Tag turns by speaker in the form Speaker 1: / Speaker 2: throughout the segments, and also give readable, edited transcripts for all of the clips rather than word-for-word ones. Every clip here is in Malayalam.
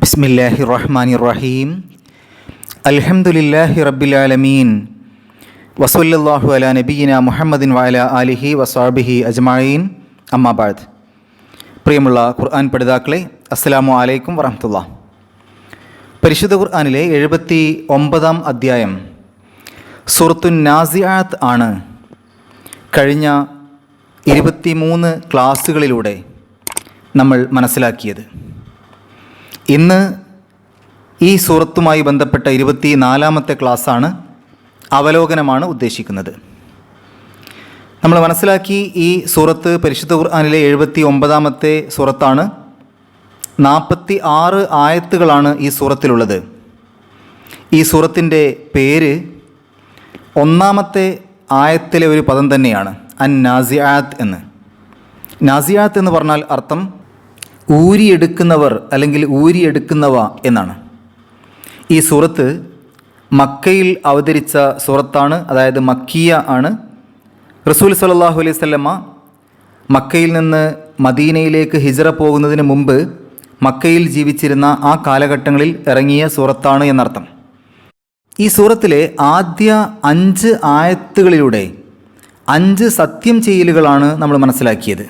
Speaker 1: ബിസ്മില്ലാഹിർ റഹ്മാനിർ റഹീം. അൽഹംദുലില്ലാഹി റബ്ബിൽ ആലമീൻ. വസല്ലല്ലാഹു അലാ നബിയിന മുഹമ്മദിൻ വഅലാ ആലിഹി വസ്വഹ്ബിഹി അജ്മഈൻ. അമ്മാ ബഅദ്. പ്രിയമുള്ള ഖുർആൻ പഠിതാക്കളെ, അസ്സലാമു അലൈക്കും വറഹ്മത്തുള്ളാഹി. പരിശുദ്ധ ഖുർആനിലെ 79-ാം അധ്യായം സൂറത്തുൻ നാസിആത്ത് ആണ് കഴിഞ്ഞ 23 ക്ലാസ്സുകളിലൂടെ നമ്മൾ മനസ്സിലാക്കിയത്. ഇന്ന് ഈ സൂറത്തുമായി ബന്ധപ്പെട്ട 24-ാമത്തെ ക്ലാസ്സാണ്, അവലോകനമാണ് ഉദ്ദേശിക്കുന്നത്. നമ്മൾ മനസ്സിലാക്കി, ഈ സൂറത്ത് പരിശുദ്ധ ഖുർആനിലെ 79-ാമത്തെ സൂറത്താണ്. 46 ആയത്തുകളാണ് ഈ സൂറത്തിലുള്ളത്. ഈ സൂറത്തിൻ്റെ പേര് ഒന്നാമത്തെ ആയത്തിലെ ഒരു പദം തന്നെയാണ്, അൻ നാസിആത്ത് എന്ന്. നാസിആത്ത് എന്ന് പറഞ്ഞാൽ അർത്ഥം ഊരിയെടുക്കുന്നവർ അല്ലെങ്കിൽ ഊരിയെടുക്കുന്നവ എന്നാണ്. ഈ സൂറത്ത് മക്കയിൽ അവതരിച്ച സൂറത്താണ്, അതായത് മക്കിയ ആണ്. റസൂൽ സല്ലല്ലാഹു അലൈഹി വസല്ലമ മക്കയിൽ നിന്ന് മദീനയിലേക്ക് ഹിജ്റ പോകുന്നതിന് മുമ്പ് മക്കയിൽ ജീവിച്ചിരുന്ന ആ കാലഘട്ടങ്ങളിൽ ഇറങ്ങിയ സൂറത്താണ് എന്നർത്ഥം. ഈ സൂറത്തിലെ ആദ്യ 5 ആയത്തുകളിലൂടെ 5 സത്യം ചെയ്യലുകളാണ് നമ്മൾ മനസ്സിലാക്കിയത്.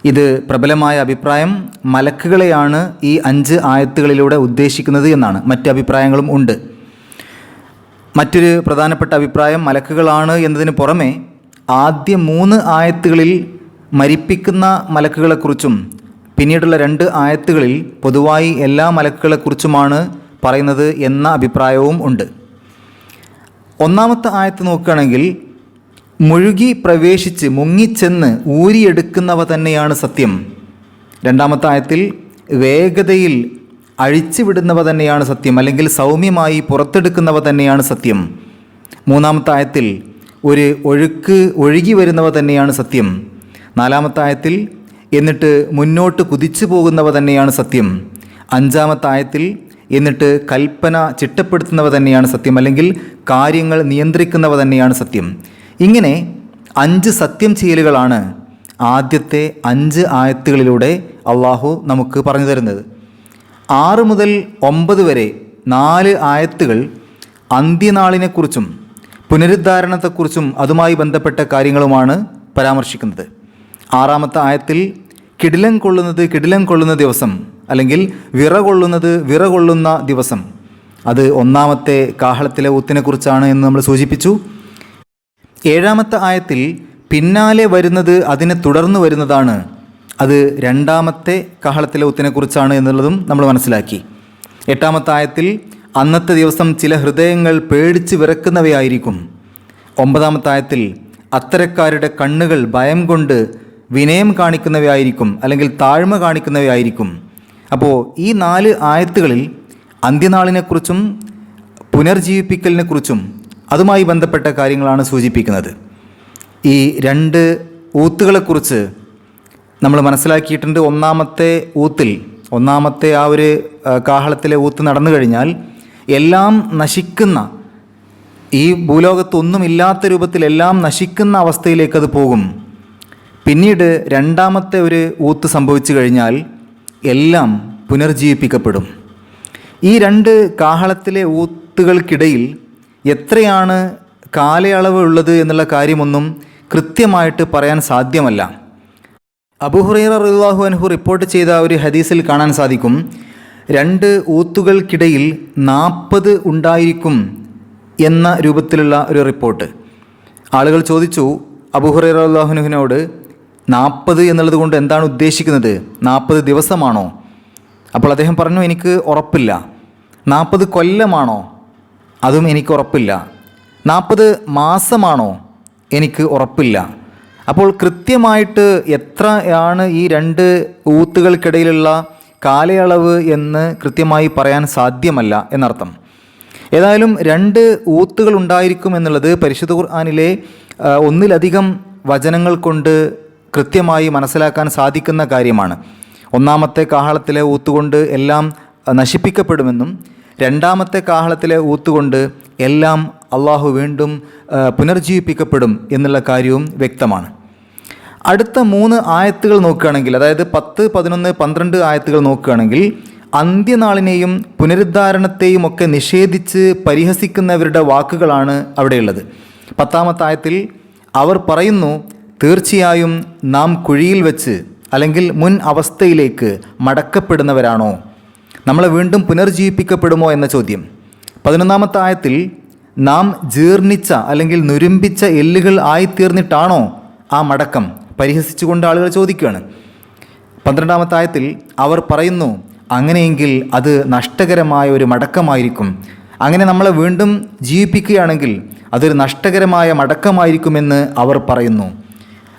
Speaker 1: ഇത് പ്രബലമായ അഭിപ്രായം മലക്കുകളെയാണ് ഈ 5 ആയത്തുകളിലൂടെ ഉദ്ദേശിക്കുന്നത് എന്നാണ്. മറ്റ് അഭിപ്രായങ്ങളും ഉണ്ട്. മറ്റൊരു പ്രധാനപ്പെട്ട അഭിപ്രായം മലക്കുകളാണ് എന്നതിന് പുറമെ ആദ്യ 3 ആയത്തുകളിൽ മരിപ്പിക്കുന്ന മലക്കുകളെക്കുറിച്ചും പിന്നീടുള്ള 2 ആയത്തുകളിൽ പൊതുവായി എല്ലാ മലക്കുകളെക്കുറിച്ചുമാണ് പറയുന്നത് എന്ന അഭിപ്രായവും ഉണ്ട്. ഒന്നാമത്തെ ആയത്ത് നോക്കുകയാണെങ്കിൽ മുഴുകി പ്രവേശിച്ച് മുങ്ങിച്ചെന്ന് ഊരിയെടുക്കുന്നവ തന്നെയാണ് സത്യം. രണ്ടാമത്തെ ആയത്തിൽ വേഗതയിൽ അഴിച്ചുവിടുന്നവ തന്നെയാണ് സത്യം, അല്ലെങ്കിൽ സൗമ്യമായി പുറത്തെടുക്കുന്നവ തന്നെയാണ് സത്യം. മൂന്നാമത്തെ ആയത്തിൽ ഒരു ഒഴുകി വരുന്നവ തന്നെയാണ് സത്യം. നാലാമത്തെ ആയത്തിൽ എന്നിട്ട് മുന്നോട്ട് കുതിച്ചു പോകുന്നവ തന്നെയാണ് സത്യം. അഞ്ചാമത്തെ ആയത്തിൽ എന്നിട്ട് കൽപ്പന ചിട്ടപ്പെടുത്തുന്നവ തന്നെയാണ് സത്യം, അല്ലെങ്കിൽ കാര്യങ്ങൾ നിയന്ത്രിക്കുന്നവ തന്നെയാണ് സത്യം. ഇങ്ങനെ 5 സത്യം ചെയ്യലുകളാണ് ആദ്യത്തെ 5 ആയത്തുകളിലൂടെ അള്ളാഹു നമുക്ക് പറഞ്ഞു തരുന്നത്. 6 മുതൽ 9 വരെ 4 ആയത്തുകൾ അന്ത്യനാളിനെക്കുറിച്ചും പുനരുദ്ധാരണത്തെക്കുറിച്ചും അതുമായി ബന്ധപ്പെട്ട കാര്യങ്ങളുമാണ് പരാമർശിക്കുന്നത്. 6-ാമത്തെ ആയത്തിൽ കിടിലം കൊള്ളുന്ന ദിവസം, അല്ലെങ്കിൽ വിറ കൊള്ളുന്ന ദിവസം, അത് 1-ാമത്തെ കാഹളത്തിലെ ഊത്തിനെക്കുറിച്ചാണ് എന്ന് നമ്മൾ സൂചിപ്പിച്ചു. 7-ാമത്തെ ആയത്തിൽ പിന്നാലെ വരുന്നത് അതിനെ തുടർന്ന് വരുന്നതാണ്, അത് 2-ാമത്തെ കാഹളത്തിലെ ഊത്തിനെക്കുറിച്ചാണ് എന്നുള്ളതും നമ്മൾ മനസ്സിലാക്കി. 8-ാമത്തെ ആയത്തിൽ അന്നത്തെ ദിവസം ചില ഹൃദയങ്ങൾ പേടിച്ച് വിറക്കുന്നവയായിരിക്കും. 9-ാമത്തെ ആയത്തിൽ അത്തരക്കാരുടെ കണ്ണുകൾ ഭയം കൊണ്ട് വിനയം കാണിക്കുന്നവയായിരിക്കും, അല്ലെങ്കിൽ താഴ്മ കാണിക്കുന്നവയായിരിക്കും. അപ്പോൾ ഈ 4 ആയത്തുകളിൽ അന്ത്യനാളിനെക്കുറിച്ചും പുനർജീവിപ്പിക്കലിനെക്കുറിച്ചും അതുമായി ബന്ധപ്പെട്ട കാര്യങ്ങളാണ് സൂചിപ്പിക്കുന്നത്. ഈ 2 ഊത്തുകളെക്കുറിച്ച് നമ്മൾ മനസ്സിലാക്കിയിട്ടുണ്ട്. 1-ാമത്തെ ഊത്തിൽ, 1-ാമത്തെ ആ ഒരു കാഹളത്തിലെ ഊത്ത് നടന്നു കഴിഞ്ഞാൽ എല്ലാം നശിക്കുന്ന, ഈ ഭൂലോകത്തൊന്നുമില്ലാത്ത രൂപത്തിൽ എല്ലാം നശിക്കുന്ന അവസ്ഥയിലേക്ക് അത് പോകും. പിന്നീട് 2-ാമത്തെ ഒരു ഊത്ത് സംഭവിച്ചു കഴിഞ്ഞാൽ എല്ലാം പുനർജീവിപ്പിക്കപ്പെടും. ഈ 2 കാഹളത്തിലെ ഊത്തുകൾക്കിടയിൽ എത്രയാണ് കാലയളവ് ഉള്ളത് എന്നുള്ള കാര്യമൊന്നും കൃത്യമായിട്ട് പറയാൻ സാധ്യമല്ല. അബൂ ഹുറൈറ റളിയല്ലാഹു അൻഹു റിപ്പോർട്ട് ചെയ്ത ഒരു ഹദീസിൽ കാണാൻ സാധിക്കും, 2 ഊത്തുകൾക്കിടയിൽ 40 ഉണ്ടായിരിക്കും എന്ന രൂപത്തിലുള്ള ഒരു റിപ്പോർട്ട്. ആളുകൾ ചോദിച്ചു അബൂ ഹുറൈറ റളിയല്ലാഹു അൻഹുവിനോട്, 40 എന്നുള്ളത് കൊണ്ട് എന്താണ് ഉദ്ദേശിക്കുന്നത്? 40 ദിവസമാണോ? അപ്പോൾ അദ്ദേഹം പറഞ്ഞു, എനിക്ക് ഉറപ്പില്ല. 40 കൊല്ലമാണോ? അതും എനിക്ക് ഉറപ്പില്ല. 40 മാസമാണോ? എനിക്ക് ഉറപ്പില്ല. അപ്പോൾ കൃത്യമായിട്ട് എത്രയാണ് ഈ 2 ഊത്തുകൾക്കിടയിലുള്ള കാലയളവ് എന്ന് കൃത്യമായി പറയാൻ സാധ്യമല്ല എന്നർത്ഥം. ഏതായാലും 2 ഊത്തുകൾ ഉണ്ടായിരിക്കും എന്നുള്ളത് പരിശുദ്ധ ഖുർആനിലെ ഒന്നിലധികം വചനങ്ങൾ കൊണ്ട് കൃത്യമായി മനസ്സിലാക്കാൻ സാധിക്കുന്ന കാര്യമാണ്. 1-ാമത്തെ കാഹളത്തിലെ ഊത്തുകൊണ്ട് എല്ലാം നശിപ്പിക്കപ്പെടുമെന്നും 2-ാമത്തെ കാഹളത്തിലെ ഊത്തുകൊണ്ട് എല്ലാം അള്ളാഹു വീണ്ടും പുനർജീവിപ്പിക്കപ്പെടും എന്നുള്ള കാര്യവും വ്യക്തമാണ്. അടുത്ത 3 ആയത്തുകൾ നോക്കുകയാണെങ്കിൽ, അതായത് 10, 11, 12 ആയത്തുകൾ നോക്കുകയാണെങ്കിൽ അന്ത്യനാളിനെയും പുനരുദ്ധാരണത്തെയും ഒക്കെ നിഷേധിച്ച് പരിഹസിക്കുന്നവരുടെ വാക്കുകളാണ് അവിടെയുള്ളത്. 10-ാമത്തെ ആയത്തിൽ അവർ പറയുന്നു, തീർച്ചയായും നാം കുഴിയിൽ വെച്ച് അല്ലെങ്കിൽ മുൻ അവസ്ഥയിലേക്ക് മടക്കപ്പെടുന്നവരാണോ, നമ്മളെ വീണ്ടും പുനർജീവിപ്പിക്കപ്പെടുമോ എന്ന ചോദ്യം. 11-ാമത്തെ ആയത്തിൽ നാം ജീർണിച്ച അല്ലെങ്കിൽ നുരുമ്പിച്ച എല്ലുകൾ ആയിത്തീർന്നിട്ടാണോ ആ മടക്കം, പരിഹസിച്ചുകൊണ്ട് ആളുകൾ ചോദിക്കുകയാണ്. 12-ാമത്തെ ആയത്തിൽ അവർ പറയുന്നു, അങ്ങനെയെങ്കിൽ അത് നഷ്ടകരമായ ഒരു മടക്കമായിരിക്കും, അങ്ങനെ നമ്മളെ വീണ്ടും ജീവിപ്പിക്കുകയാണെങ്കിൽ അതൊരു നഷ്ടകരമായ മടക്കമായിരിക്കുമെന്ന് അവർ പറയുന്നു.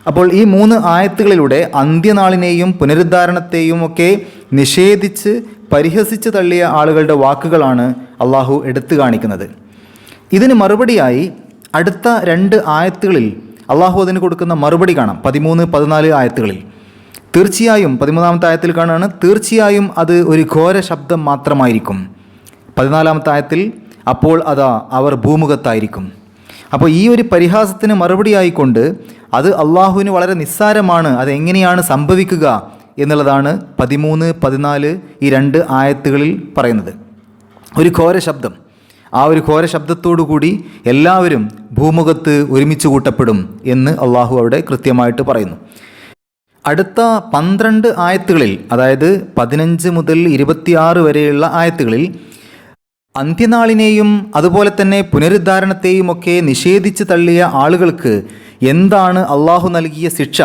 Speaker 1: അപ്പോൾ ഈ 3 ആയത്തുകളിലൂടെ അന്ത്യനാളിനെയും പുനരുദ്ധാരണത്തെയും ഒക്കെ നിഷേധിച്ച് പരിഹസിച്ച് തള്ളിയ ആളുകളുടെ വാക്കുകളാണ് അള്ളാഹു എടുത്തു കാണിക്കുന്നത്. ഇതിന് മറുപടിയായി അടുത്ത 2 ആയത്തുകളിൽ അള്ളാഹു അതിന് കൊടുക്കുന്ന മറുപടി കാണാം. 13-14 ആയത്തുകളിൽ തീർച്ചയായും 13-ാമത്തെ ആയത്തിൽ കാണുകയാണ്, തീർച്ചയായും അത് ഒരു ഘോര ശബ്ദം മാത്രമായിരിക്കും. 14-ാമത്തെ ആയത്തിൽ അപ്പോൾ അതാ അവർ ഭൂമുഖത്തായിരിക്കും. അപ്പോൾ ഈ ഒരു പരിഹാസത്തിന് മറുപടിയായിക്കൊണ്ട് അത് അള്ളാഹുവിന് വളരെ നിസ്സാരമാണ്, അതെങ്ങനെയാണ് സംഭവിക്കുക എന്നുള്ളതാണ് 13-14 ഈ 2 ആയത്തുകളിൽ പറയുന്നത്. ഒരു ഘോര ശബ്ദം, ആ ഒരു ഘോര ശബ്ദത്തോടു കൂടി എല്ലാവരും ഭൂമുഖത്ത് ഒരുമിച്ച് കൂട്ടപ്പെടും എന്ന് അള്ളാഹു അവിടെ കൃത്യമായിട്ട് പറയുന്നു. അടുത്ത 12 ആയത്തുകളിൽ, അതായത് 15 മുതൽ 26 വരെയുള്ള ആയത്തുകളിൽ അന്ത്യനാളിനെയും അതുപോലെ തന്നെ പുനരുദ്ധാരണത്തെയും ഒക്കെ നിഷേധിച്ച് തള്ളിയ ആളുകൾക്ക് എന്താണ് അള്ളാഹു നൽകിയ ശിക്ഷ,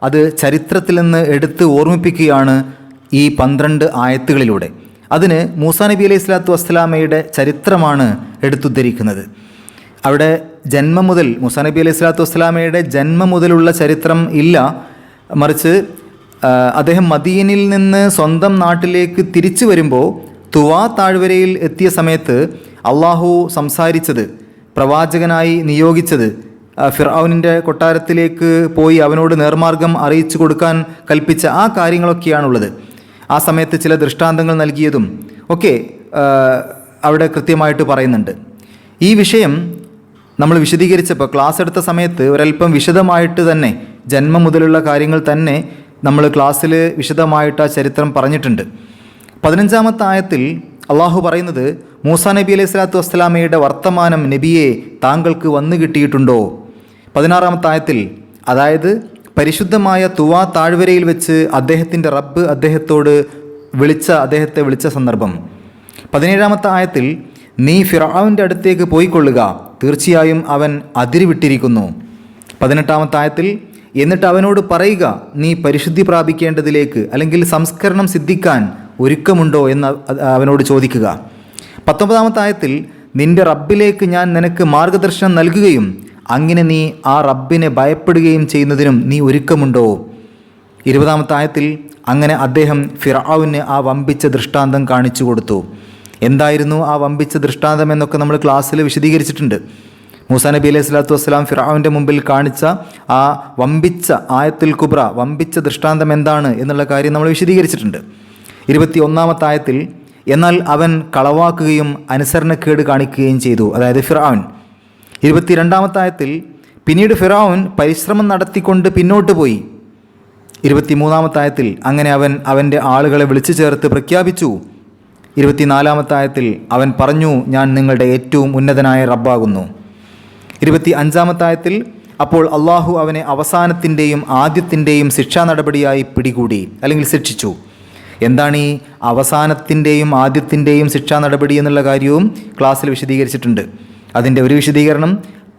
Speaker 1: അത് ചരിത്രത്തിൽ നിന്ന് എടുത്ത് ഓർമ്മിപ്പിക്കുകയാണ് ഈ 12 ആയത്തുകളിലൂടെ. അതിന് മൂസാ നബി അലൈഹി സ്വലാത്തു വസ്സലാമയുടെ ചരിത്രമാണ് എടുത്തുദ്ധരിക്കുന്നത്. അവിടെ ജന്മം മുതൽ മൂസാ നബി അലൈഹി സ്വലാത്തു വസ്സലാമയുടെ ജന്മം മുതലുള്ള ചരിത്രം ഇല്ല, മറിച്ച് അദ്ദേഹം മദീനയിൽ നിന്ന് സ്വന്തം നാട്ടിലേക്ക് തിരിച്ചു വരുമ്പോൾ തുവാ താഴ്വരയിൽ എത്തിയ സമയത്ത് അള്ളാഹു സംസാരിച്ചത്, പ്രവാചകനായി നിയോഗിച്ചത്, ഫിർഔനിൻ്റെ കൊട്ടാരത്തിലേക്ക് പോയി അവനോട് നേർമാർഗം അറിയിച്ചു കൊടുക്കാൻ കൽപ്പിച്ച ആ കാര്യങ്ങളൊക്കെയാണുള്ളത്. ആ സമയത്ത് ചില ദൃഷ്ടാന്തങ്ങൾ നൽകിയതും ഒക്കെ അവിടെ കൃത്യമായിട്ട് പറയുന്നുണ്ട്. ഈ വിഷയം നമ്മൾ വിശദീകരിച്ചപ്പോൾ, ക്ലാസ് എടുത്ത സമയത്ത് ഒരല്പം വിശദമായിട്ട് തന്നെ ജന്മം മുതലുള്ള കാര്യങ്ങൾ തന്നെ നമ്മൾ ക്ലാസ്സിൽ വിശദമായിട്ട് ആ ചരിത്രം പറഞ്ഞിട്ടുണ്ട്. 15-ാമത്തെ ആയത്തിൽ അള്ളാഹു പറയുന്നത്, മൂസാ നബി അലൈഹി സ്വലാത്തു വസ്സലാമയുടെ വർത്തമാനം നബിയെ താങ്കൾക്ക് വന്നു കിട്ടിയിട്ടുണ്ടോ. 16-ാമത്തെ ആയത്തിൽ, അതായത് പരിശുദ്ധമായ തുവാ താഴ്വരയിൽ വെച്ച് അദ്ദേഹത്തിൻ്റെ റബ്ബ് അദ്ദേഹത്തെ വിളിച്ച സന്ദർഭം. 17-ാമത്തെ ആയത്തിൽ, നീ ഫിർഔൻ്റെ അടുത്തേക്ക് പോയിക്കൊള്ളുക, തീർച്ചയായും അവൻ അതിരുവിട്ടിരിക്കുന്നു. 18-ാമത്തെ ആയത്തിൽ, എന്നിട്ട് അവനോട് പറയുക, നീ പരിശുദ്ധി പ്രാപിക്കേണ്ടതിലേക്ക് അല്ലെങ്കിൽ സംസ്കരണം സിദ്ധിക്കാൻ ഒരുക്കമുണ്ടോ എന്ന് അവനോട് ചോദിക്കുക. 19-ാമത്തെ ആയത്തിൽ, നിന്റെ റബ്ബിലേക്ക് ഞാൻ നിനക്ക് മാർഗദർശനം നൽകുകയും അങ്ങനെ നീ ആ റബ്ബിനെ ഭയപ്പെടുകയും ചെയ്യുന്നതിനും നീ ഒരുക്കമുണ്ടോ. 20-ാമത്തെ ആയത്തിൽ, അങ്ങനെ അദ്ദേഹം ഫിർഔന് ആ വമ്പിച്ച ദൃഷ്ടാന്തം കാണിച്ചു കൊടുത്തു. എന്തായിരുന്നു ആ വമ്പിച്ച ദൃഷ്ടാന്തം എന്നൊക്കെ നമ്മൾ ക്ലാസ്സിൽ വിശദീകരിച്ചിട്ടുണ്ട്. മൂസാ നബി അലൈഹി സ്വലാത്തു വസ്സലാം ഫിർഔൻ്റെ മുമ്പിൽ കാണിച്ച ആ വമ്പിച്ച ആയത്തുൽ കുബ്ര, വമ്പിച്ച ദൃഷ്ടാന്തം എന്താണ് എന്നുള്ള കാര്യം നമ്മൾ വിശദീകരിച്ചിട്ടുണ്ട്. 21-ാമത്തെ ആയത്തിൽ, എന്നാൽ അവൻ കളവാക്കുകയും അനുസരണക്കേട് കാണിക്കുകയും ചെയ്തു, അതായത് ഫിർഔൻ. 22-ാമത്തെ ആയത്തിൽ, പിന്നീട് ഫിർഔൻ പരിശ്രമം നടത്തിക്കൊണ്ട് പിന്നോട്ട് പോയി. 23-ാമത്തെ ആയത്തിൽ, അങ്ങനെ അവൻ അവൻ്റെ ആളുകളെ വിളിച്ചു ചേർത്ത് പ്രഖ്യാപിച്ചു. 24-ാമത്തെ ആയത്തിൽ, അവൻ പറഞ്ഞു, ഞാൻ നിങ്ങളുടെ ഏറ്റവും ഉന്നതനായ റബ്ബാകുന്നു. 25-ാമത്തെ ആയത്തിൽ, അപ്പോൾ അള്ളാഹു അവനെ അവസാനത്തിൻ്റെയും ആദ്യത്തിൻ്റെയും ശിക്ഷാ നടപടിയായി പിടികൂടി അല്ലെങ്കിൽ ശിക്ഷിച്ചു. എന്താണ് ഈ അവസാനത്തിൻ്റെയും ആദ്യത്തിൻ്റെയും ശിക്ഷാ നടപടി എന്നുള്ള കാര്യവും ക്ലാസ്സിൽ വിശദീകരിച്ചിട്ടുണ്ട്. അതിൻ്റെ ഒരു വിശദീകരണം,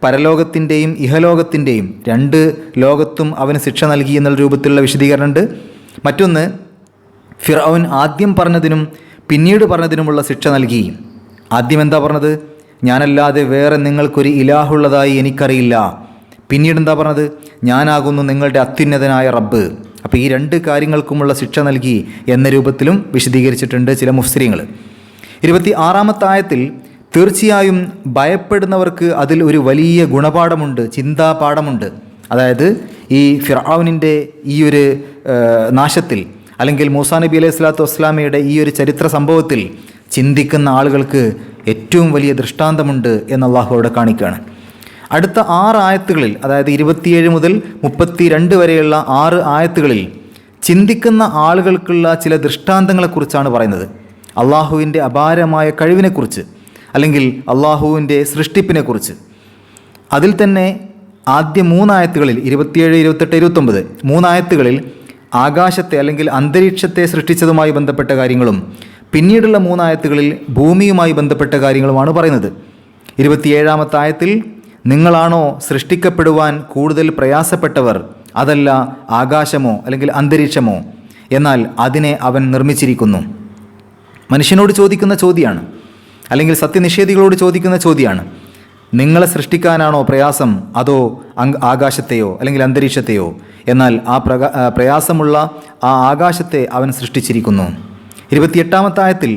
Speaker 1: പരലോകത്തിൻ്റെയും ഇഹലോകത്തിൻ്റെയും 2 ലോകത്തും അവന് ശിക്ഷ നൽകി എന്നുള്ള രൂപത്തിലുള്ള വിശദീകരണമുണ്ട്. മറ്റൊന്ന്, ഫിർഔൻ ആദ്യം പറഞ്ഞതിനും പിന്നീട് പറഞ്ഞതിനുമുള്ള ശിക്ഷ നൽകി. ആദ്യം എന്താ പറഞ്ഞത്? ഞാനല്ലാതെ വേറെ നിങ്ങൾക്കൊരു ഇലാഹുള്ളതായി എനിക്കറിയില്ല. പിന്നീട് എന്താ പറഞ്ഞത്? ഞാനാകുന്നു നിങ്ങളുടെ അത്യുന്നതനായ റബ്ബ്. അപ്പോൾ ഈ 2 കാര്യങ്ങൾക്കുമുള്ള ശിക്ഷ നൽകി എന്ന രൂപത്തിലും വിശദീകരിച്ചിട്ടുണ്ട് ചില മുഫ്സിരീങ്ങൾ. 26-ാമത്തെ ആയത്തിൽ, തീർച്ചയായും ഭയപ്പെടുന്നവർക്ക് അതിൽ ഒരു വലിയ ഗുണപാഠമുണ്ട്, ചിന്താപാഠമുണ്ട്. അതായത് ഈ ഫിർഔനിൻ്റെ ഈ ഒരു നാശത്തിൽ അല്ലെങ്കിൽ മൂസാ നബി അലൈഹി സ്വലാത്തു വസ്സലാമയുടെ ഈ ഒരു ചരിത്ര സംഭവത്തിൽ ചിന്തിക്കുന്ന ആളുകൾക്ക് ഏറ്റവും വലിയ ദൃഷ്ടാന്തമുണ്ട് എന്ന് അള്ളാഹു അവിടെ കാണിക്കുകയാണ്. അടുത്ത 6 ആയത്തുകളിൽ, അതായത് 27 മുതൽ 32 വരെയുള്ള 6 ആയത്തുകളിൽ ചിന്തിക്കുന്ന ആളുകൾക്കുള്ള ചില ദൃഷ്ടാന്തങ്ങളെക്കുറിച്ചാണ് പറയുന്നത്. അള്ളാഹുവിൻ്റെ അപാരമായ കഴിവിനെക്കുറിച്ച്, അല്ലെങ്കിൽ അള്ളാഹുവിൻ്റെ സൃഷ്ടിപ്പിനെക്കുറിച്ച്. അതിൽ തന്നെ ആദ്യ 3 ആയത്തുകളിൽ 27, 28, 29 മൂന്നായത്തുകളിൽ ആകാശത്തെ അല്ലെങ്കിൽ അന്തരീക്ഷത്തെ സൃഷ്ടിച്ചതുമായി ബന്ധപ്പെട്ട കാര്യങ്ങളും പിന്നീടുള്ള 3 ആയത്തുകളിൽ ഭൂമിയുമായി ബന്ധപ്പെട്ട കാര്യങ്ങളുമാണ് പറയുന്നത്. 27-ാമത്തെ ആയത്തിൽ നിങ്ങളാണോ സൃഷ്ടിക്കപ്പെടുവാൻ കൂടുതൽ പ്രയാസപ്പെട്ടവർ, അതല്ല ആകാശമോ അല്ലെങ്കിൽ അന്തരീക്ഷമോ, എന്നാൽ അതിനെ അവൻ നിർമ്മിച്ചിരിക്കുന്നു. മനുഷ്യനോട് ചോദിക്കുന്ന ചോദ്യമാണ്, അല്ലെങ്കിൽ സത്യനിഷേധികളോട് ചോദിക്കുന്ന ചോദ്യമാണ്, നിങ്ങളെ സൃഷ്ടിക്കാനാണോ പ്രയാസം, അതോ ആകാശത്തെയോ അല്ലെങ്കിൽ അന്തരീക്ഷത്തെയോ? എന്നാൽ ആ പ്രയാസമുള്ള ആ ആകാശത്തെ അവൻ സൃഷ്ടിച്ചിരിക്കുന്നു. 28-ാമത്തെ ആയത്തിൽ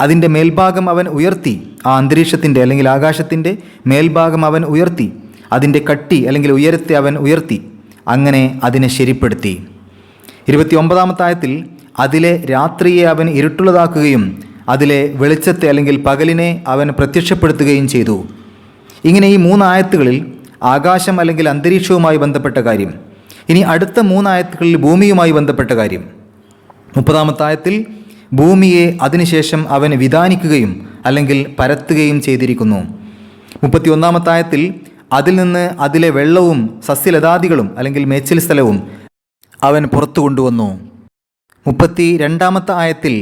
Speaker 1: അതിൻ്റെ മേൽഭാഗം അവൻ ഉയർത്തി, ആ അന്തരീക്ഷത്തിൻ്റെ അല്ലെങ്കിൽ ആകാശത്തിൻ്റെ മേൽഭാഗം അവൻ ഉയർത്തി, അതിൻ്റെ കട്ടി അല്ലെങ്കിൽ ഉയരത്തെ അവൻ ഉയർത്തി, അങ്ങനെ അതിനെ ശരിപ്പെടുത്തി. 29-ാമത്തെ ആയത്തിൽ അതിലെ രാത്രിയെ അവൻ ഇരുട്ടുള്ളതാക്കുകയും അതിലെ വെളിച്ചത്തെ അല്ലെങ്കിൽ പകലിനെ അവൻ പ്രത്യക്ഷപ്പെടുത്തുകയും ചെയ്തു. ഇങ്ങനെ ഈ 3 ആയത്തുകളിൽ ആകാശം അല്ലെങ്കിൽ അന്തരീക്ഷവുമായി ബന്ധപ്പെട്ട കാര്യം. ഇനി അടുത്ത 3 ആയത്തുകളിൽ ഭൂമിയുമായി ബന്ധപ്പെട്ട കാര്യം. 30-ാമത്തെ ആയത്തിൽ ഭൂമിയെ അതിനുശേഷം അവൻ വിധാനിക്കുകയും അല്ലെങ്കിൽ പരത്തുകയും ചെയ്തിരിക്കുന്നു. 31-ാമത്തെ ആയത്തിൽ അതിൽ നിന്ന് അതിലെ വെള്ളവും സസ്യലതാദികളും അല്ലെങ്കിൽ മേച്ചിൽ സ്ഥലവും അവൻ പുറത്തു കൊണ്ടുവന്നു. 32-ാമത്തെ ആയത്തിൽ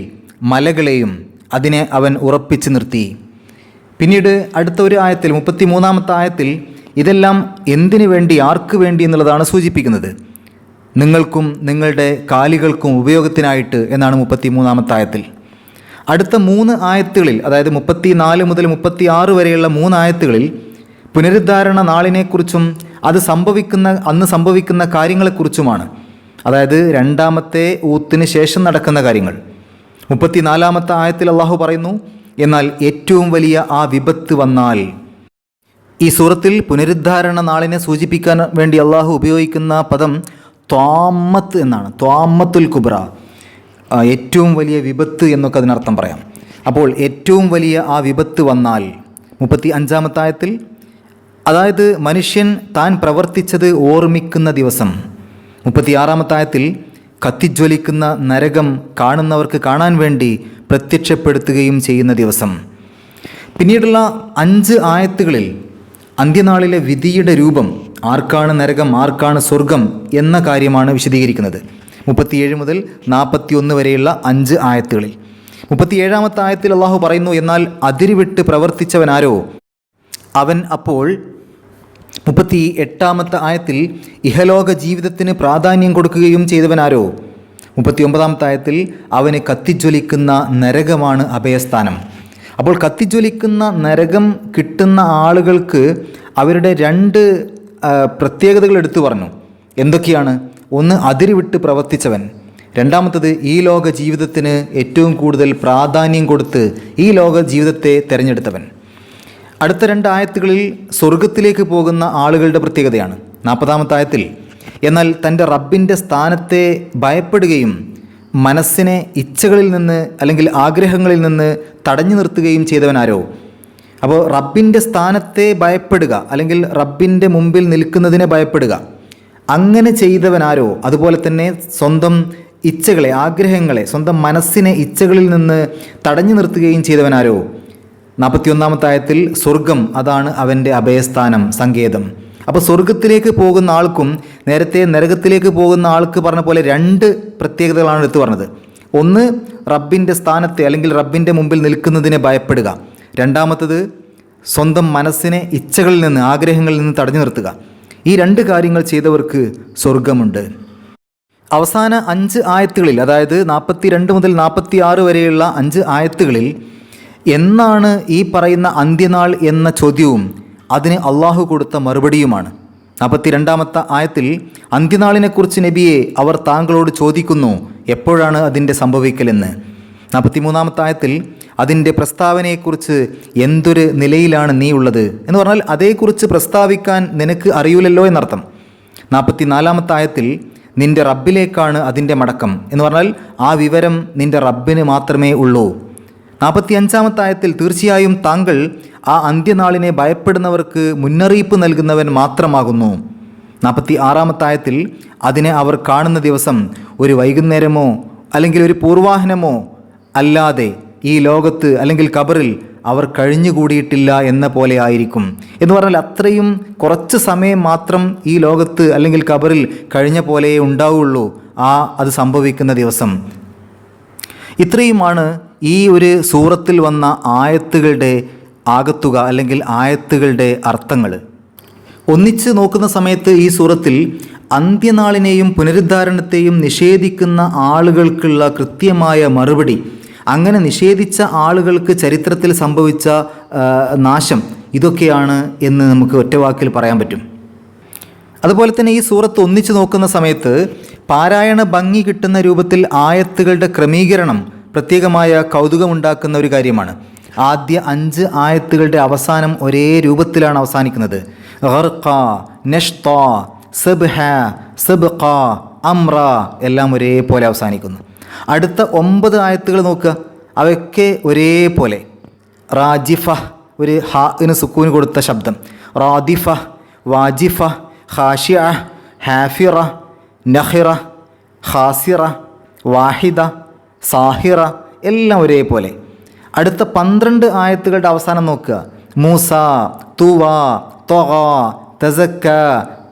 Speaker 1: മലകളെയും അതിനെ അവൻ ഉറപ്പിച്ചു നിർത്തി. പിന്നീട് അടുത്ത ഒരു ആയത്തിൽ 33-ാമത്തെ ആയത്തിൽ ഇതെല്ലാം എന്തിനു വേണ്ടി, ആർക്ക് വേണ്ടി എന്നുള്ളതാണ് സൂചിപ്പിക്കുന്നത്. നിങ്ങൾക്കും നിങ്ങളുടെ കാലികൾക്കും ഉപയോഗത്തിനായിട്ട് എന്നാണ് 33-ാമത്തെ ആയത്തിൽ. അടുത്ത 3 ആയത്തുകളിൽ, അതായത് 34 മുതൽ 36 വരെയുള്ള 3 ആയത്തുകളിൽ പുനരുദ്ധാരണ നാളിനെക്കുറിച്ചും അത് അന്ന് സംഭവിക്കുന്ന കാര്യങ്ങളെക്കുറിച്ചുമാണ്. അതായത് 2ാമത്തെ ഊത്തിന് ശേഷം നടക്കുന്ന കാര്യങ്ങൾ. 34-ാമത്തെ ആയത്തിൽ അള്ളാഹു പറയുന്നു, എന്നാൽ ഏറ്റവും വലിയ ആ വിപത്ത് വന്നാൽ. ഈ സൂറത്തിൽ പുനരുദ്ധാരണ നാളിനെ സൂചിപ്പിക്കാൻ വേണ്ടി അള്ളാഹു ഉപയോഗിക്കുന്ന പദം ത്വാമത്ത് എന്നാണ്. ത്വാമത്തുൽ കുബ്ര, ഏറ്റവും വലിയ വിപത്ത് എന്നൊക്കെ അതിനർത്ഥം പറയാം. അപ്പോൾ ഏറ്റവും വലിയ ആ വിപത്ത് വന്നാൽ 35-ാമത്തെ ആയത്തിൽ, അതായത് മനുഷ്യൻ താൻ പ്രവർത്തിച്ചത് ഓർമ്മിക്കുന്ന ദിവസം. 36-ാമത്തെ ആയത്തിൽ കത്തിജ്വലിക്കുന്ന നരകം കാണുന്നവർക്ക് കാണാൻ വേണ്ടി പ്രത്യക്ഷപ്പെടുത്തുകയും ചെയ്യുന്ന ദിവസം. പിന്നീടുള്ള 5 ആയത്തുകളിൽ അന്ത്യനാളിലെ വിധിയുടെ രൂപം, ആർക്കാണ് നരകം, ആർക്കാണ് സ്വർഗം എന്ന കാര്യമാണ് വിശദീകരിക്കുന്നത്. 37 മുതൽ 41 വരെയുള്ള 5 ആയത്തുകളിൽ. 37-ാമത്തെ ആയത്തിൽ അള്ളാഹു പറയുന്നു, എന്നാൽ അതിരുവിട്ട് പ്രവർത്തിച്ചവനാരോ അവൻ അപ്പോൾ. 38-ാമത്തെ ആയത്തിൽ ഇഹലോക ജീവിതത്തിന് പ്രാധാന്യം കൊടുക്കുകയും ചെയ്തവനാരോ. 39-ാമത്തെ ആയത്തിൽ അവന് കത്തിജ്വലിക്കുന്ന നരകമാണ് അഭയസ്ഥാനം. അപ്പോൾ കത്തിജ്വലിക്കുന്ന നരകം കിട്ടുന്ന ആളുകൾക്ക് അവരുടെ 2 പ്രത്യേകതകൾ എടുത്തു പറഞ്ഞു. എന്തൊക്കെയാണ്? ഒന്ന്, അതിരുവിട്ട് പ്രവർത്തിച്ചവൻ. രണ്ടാമത്തത്, ഈ ലോക ജീവിതത്തിന് ഏറ്റവും കൂടുതൽ പ്രാധാന്യം കൊടുത്ത് ഈ ലോക ജീവിതത്തെ തിരഞ്ഞെടുത്തവൻ. അടുത്ത 2 ആയത്തുകളിൽ സ്വർഗത്തിലേക്ക് പോകുന്ന ആളുകളുടെ പ്രത്യേകതയാണ്. 40-ാമത്തെ ആയത്തിൽ, എന്നാൽ തൻ്റെ റബ്ബിൻ്റെ സ്ഥാനത്തെ ഭയപ്പെടുകയും മനസ്സിനെ ഇച്ഛകളിൽ നിന്ന് അല്ലെങ്കിൽ ആഗ്രഹങ്ങളിൽ നിന്ന് തടഞ്ഞു നിർത്തുകയും ചെയ്തവനാരോ. അപ്പോൾ റബ്ബിൻ്റെ സ്ഥാനത്തെ ഭയപ്പെടുക അല്ലെങ്കിൽ റബ്ബിൻ്റെ മുമ്പിൽ നിൽക്കുന്നതിനെ ഭയപ്പെടുക, അങ്ങനെ ചെയ്തവനാരോ. അതുപോലെ തന്നെ സ്വന്തം ഇച്ഛകളെ, ആഗ്രഹങ്ങളെ, സ്വന്തം മനസ്സിനെ ഇച്ഛകളിൽ നിന്ന് തടഞ്ഞു നിർത്തുകയും ചെയ്തവനാരോ. 41-ാമത്തെ ആയത്തിൽ സ്വർഗം, അതാണ് അവൻ്റെ അഭയസ്ഥാനം, സങ്കേതം. അപ്പോൾ സ്വർഗത്തിലേക്ക് പോകുന്ന ആൾക്കും നേരത്തെ നരകത്തിലേക്ക് പോകുന്ന ആൾക്ക് പറഞ്ഞ പോലെ 2 പ്രത്യേകതകളാണ് എടുത്തു പറഞ്ഞത്. ഒന്ന്, റബ്ബിൻ്റെ സ്ഥാനത്തെ അല്ലെങ്കിൽ റബ്ബിൻ്റെ മുമ്പിൽ നിൽക്കുന്നതിനെ ഭയപ്പെടുക. രണ്ടാമത്തത്, സ്വന്തം മനസ്സിനെ ഇച്ഛകളിൽ നിന്ന്, ആഗ്രഹങ്ങളിൽ നിന്ന് തടഞ്ഞു നിർത്തുക. ഈ 2 കാര്യങ്ങൾ ചെയ്തവർക്ക് സ്വർഗമുണ്ട്. അവസാന 5 ആയത്തുകളിൽ, അതായത് 42 മുതൽ 46 വരെയുള്ള 5 ആയത്തുകളിൽ എന്നാണ് ഈ പറയുന്ന അന്ത്യനാൾ എന്ന ചോദ്യവും അതിന് അള്ളാഹു കൊടുത്ത മറുപടിയുമാണ്. 42-ാമത്തെ ആയത്തിൽ അന്ത്യനാളിനെക്കുറിച്ച് നബിയെ അവർ താങ്കളോട് ചോദിക്കുന്നു, എപ്പോഴാണ് അതിൻ്റെ സംഭവിക്കലെന്ന്. 43-ാമത്തെ ആയത്തിൽ അതിൻ്റെ പ്രസ്താവനയെക്കുറിച്ച് എന്തൊരു നിലയിലാണ് നീ ഉള്ളത് എന്ന് പറഞ്ഞാൽ അതേക്കുറിച്ച് പ്രസ്താവിക്കാൻ നിനക്ക് അറിയില്ലല്ലോ എന്നർത്ഥം. 44-ാമത്തെ ആയത്തിൽ നിൻ്റെ റബ്ബിലേക്കാണ് അതിൻ്റെ മടക്കം എന്ന് പറഞ്ഞാൽ ആ വിവരം നിൻ്റെ റബ്ബിന് മാത്രമേ ഉള്ളൂ. 45-ാമത്തെ ആയത്തിൽ തീർച്ചയായും താങ്കൾ ആ അന്ത്യനാളിനെ ഭയപ്പെടുന്നവർക്ക് മുന്നറിയിപ്പ് നൽകുന്നവൻ മാത്രമാകുന്നു. 46-ാമത്തെ ആയത്തിൽ അതിനെ അവർ കാണുന്ന ദിവസം ഒരു വൈകുന്നേരമോ അല്ലെങ്കിൽ ഒരു പൂർവാഹനമോ അല്ലാതെ ഈ ലോകത്ത് അല്ലെങ്കിൽ ഖബറിൽ അവർ കഴിഞ്ഞുകൂടിയിട്ടില്ല എന്ന പോലെ ആയിരിക്കും. എന്ന് പറഞ്ഞാൽ അത്രയും കുറച്ച് സമയം മാത്രം ഈ ലോകത്ത് അല്ലെങ്കിൽ ഖബറിൽ കഴിഞ്ഞ പോലെയേ ഉണ്ടാവുള്ളൂ അത് സംഭവിക്കുന്ന ദിവസം. ഇത്രയുമാണ് ഈ ഒരു സൂറത്തിൽ വന്ന ആയത്തുകളുടെ ആകത്തുക അല്ലെങ്കിൽ ആയത്തുകളുടെ അർത്ഥങ്ങൾ. ഒന്നിച്ച് നോക്കുന്ന സമയത്ത് ഈ സൂറത്തിൽ അന്ത്യനാളിനെയും പുനരുദ്ധാരണത്തെയും നിഷേധിക്കുന്ന ആളുകൾക്കുള്ള കൃത്യമായ മറുപടി, അങ്ങനെ നിഷേധിച്ച ആളുകൾക്ക് ചരിത്രത്തിൽ സംഭവിച്ച നാശം ഇതൊക്കെയാണ് എന്ന് നമുക്ക് ഒറ്റവാക്കിൽ പറയാൻ പറ്റും. അതുപോലെ തന്നെ ഈ സൂറത്ത് ഒന്നിച്ച് നോക്കുന്ന സമയത്ത് പാരായണ ഭംഗി കിട്ടുന്ന രൂപത്തിൽ ആയത്തുകളുടെ ക്രമീകരണം പ്രത്യേകമായ കൗതുകമുണ്ടാക്കുന്ന ഒരു കാര്യമാണ്. ആദ്യ 5 ആയത്തുകളുടെ അവസാനം ഒരേ രൂപത്തിലാണ് അവസാനിക്കുന്നത്. ഗർഖ, നഷ്ത, സബ്ഹ, സബ്ഖ, അംറ എല്ലാം ഒരേപോലെ അവസാനിക്കുന്നു. അടുത്ത 9 ആയത്തുകൾ നോക്കുക, അവയൊക്കെ ഒരേപോലെ. റാജിഫ, ഒരു ഹാന് സുക്കൂന് കൊടുത്ത ശബ്ദം. റാദിഫ, വാജിഫ, ഖാശിഅ, ഹാഫിറ, നഖിറ, ഖാസിറ, വാഹിദ, സാഹിറ എല്ലാം ഒരേപോലെ. അടുത്ത 12 ആയത്തുകളുടെ അവസാനം നോക്കുക. മൂസ, തുവ, ത്വഗ, തസക്ക,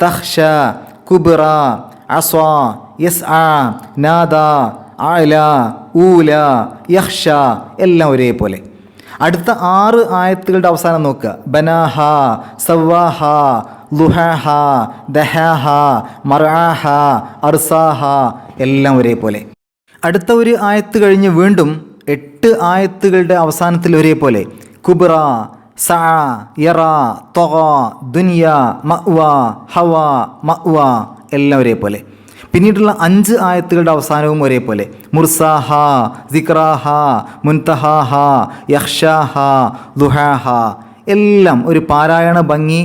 Speaker 1: തഖ്ഷ, കുബ്ര, അസ്വ, യസ്ആ, നാദ, അഅല, ഊല, യഖ്ഷ എല്ലാം ഒരേപോലെ. അടുത്ത 6 ആയത്തുകളുടെ അവസാനം നോക്കുക. ബനാഹ, സവ്വാഹ, ലുഹാഹ, ദഹാഹ, മർആഹ, അർസാഹ എല്ലാം ഒരേപോലെ. അടുത്ത ഒരു ആയത്ത് കഴിഞ്ഞ് വീണ്ടും 8 ആയത്തുകളുടെ അവസാനത്തിൽ ഒരേപോലെ. കുബ്ര, സഅ, യറ, ത്വഗ, ദുനിയ, മഅ്വ, ഹവ, മഅ്വ എല്ലാം ഒരേപോലെ. പിന്നീടുള്ള 5 ആയത്തുകളുടെ അവസാനവും ഒരേപോലെ. മുർസാഹ, സിക്റാഹ, മുൻതഹാഹ, യഖ്ഷാഹ, ദുഹാഹ എല്ലാം ഒരു പാരായണ ഭംഗി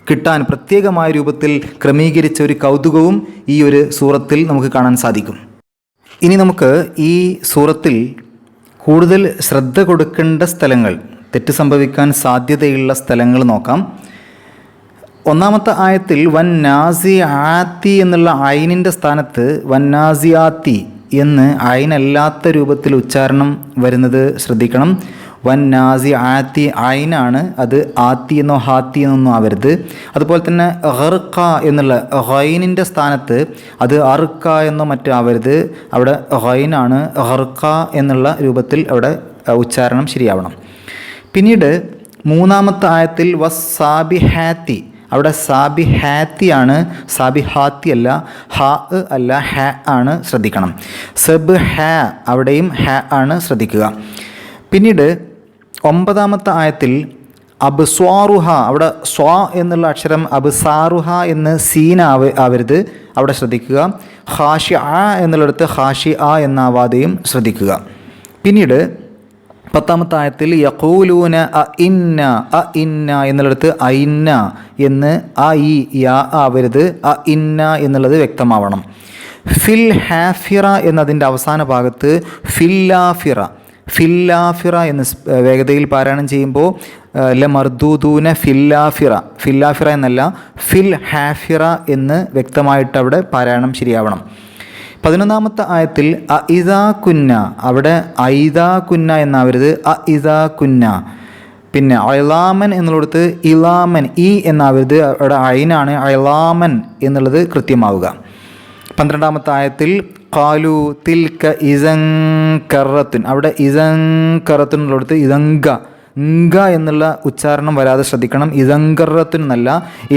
Speaker 1: കിട്ടാൻ പ്രത്യേകമായ രൂപത്തിൽ ക്രമീകരിച്ച ഒരു കൗതുകവും ഈ ഒരു സൂറത്തിൽ നമുക്ക് കാണാൻ സാധിക്കും. ഇനി നമുക്ക് ഈ സൂറത്തിൽ കൂടുതൽ ശ്രദ്ധ കൊടുക്കേണ്ട സ്ഥലങ്ങൾ, തെറ്റ് സംഭവിക്കാൻ സാധ്യതയുള്ള സ്ഥലങ്ങൾ നോക്കാം. ഒന്നാമത്തെ ആയത്തിൽ വന്നാസിആത്തി എന്നുള്ള ഐനിൻ്റെ സ്ഥാനത്ത് വന്നാസിയാത്തി എന്ന് ഐനല്ലാത്ത രൂപത്തിൽ ഉച്ചാരണം വരുന്നത് ശ്രദ്ധിക്കണം. വന്നാസിആത്തി ഐനാണ്, അത് ആത്തി എന്നോ ഹാത്തി എന്നൊന്നും ആവരുത്. അതുപോലെ തന്നെ ഗർഖ എന്നുള്ള ഗൈനിൻ്റെ സ്ഥാനത്ത് അത് അർക്ക എന്നോ മറ്റോ ആവരുത്. അവിടെ ഗൈനാണ്, ഗർഖ എന്നുള്ള രൂപത്തിൽ അവിടെ ഉച്ചാരണം ശരിയാവണം. പിന്നീട് 3-ാമത്തെ ആയത്തിൽ വസ്സാബിഹാത്തി, അവിടെ സാബിഹാത്തിയാണ്, സാബിഹാത്തി അല്ല, ഹ അല്ല, ഹ ആണ്, ശ്രദ്ധിക്കണം. സബ് ഹ, അവിടെയും ഹ ആണ് ശ്രദ്ധിക്കുക. പിന്നീട് 9-ാമത്തെ ആയത്തിൽ അബ്സ്വാറുഹ, അവിടെ സ്വാ എന്നുള്ള അക്ഷരം അബ്സാറുഹ എന്ന് സീന ആവരുത്, അവിടെ ശ്രദ്ധിക്കുക. ഖാഷിഅ എന്നുള്ളിടത്ത് ഖാഷിഅ എന്നാവാതെയും ശ്രദ്ധിക്കുക. പിന്നീട് 10-ാമത്തെ ആയത്തിൽ യഖൂലൂന അ ഇന്ന എന്നുള്ളിടത്ത് ഐന്ന എന്ന് ഇ യാ ആവരുത്, അ ഇന്ന എന്നുള്ളത് വ്യക്തമാവണം. ഫിൽ ഹാഫിറ എന്നതിൻ്റെ അവസാന ഭാഗത്ത് ഫില്ലാഫിറ എന്ന് വേഗതയിൽ പാരായണം ചെയ്യുമ്പോൾ മർദൂദൂന ഫില്ലാഫിറ എന്നല്ല, ഫിൽ ഹാഫിറ എന്ന് വ്യക്തമായിട്ട് അവിടെ പാരായണം ശരിയാവണം. 11-ാമത്തെ ആയത്തിൽ ഇദാ കുന്ന, അവിടെ ഐദാ കുന്ന എന്നാവരുത്, ഇദാ കുന്ന. പിന്നെ അയലാമൻ എന്നുള്ളിടത്ത് ഇലാമൻ, ഇ എന്നാവരുത്, അവിടെ ഐനാണ്, അയലാമൻ എന്നുള്ളത് കൃത്യമാവുക. 12-ാമത്തെ ആയത്തിൽ ഖാലു തിൽക ഇസങ്കറത്തുൻ, അവിടെ ഇസങ്കറത്തുൻ എന്നുള്ളിടത്ത് ഇതങ്ക എന്നുള്ള ഉച്ചാരണം വരാതെ ശ്രദ്ധിക്കണം. ഇസങ്കറത്തുൻ എന്നല്ല,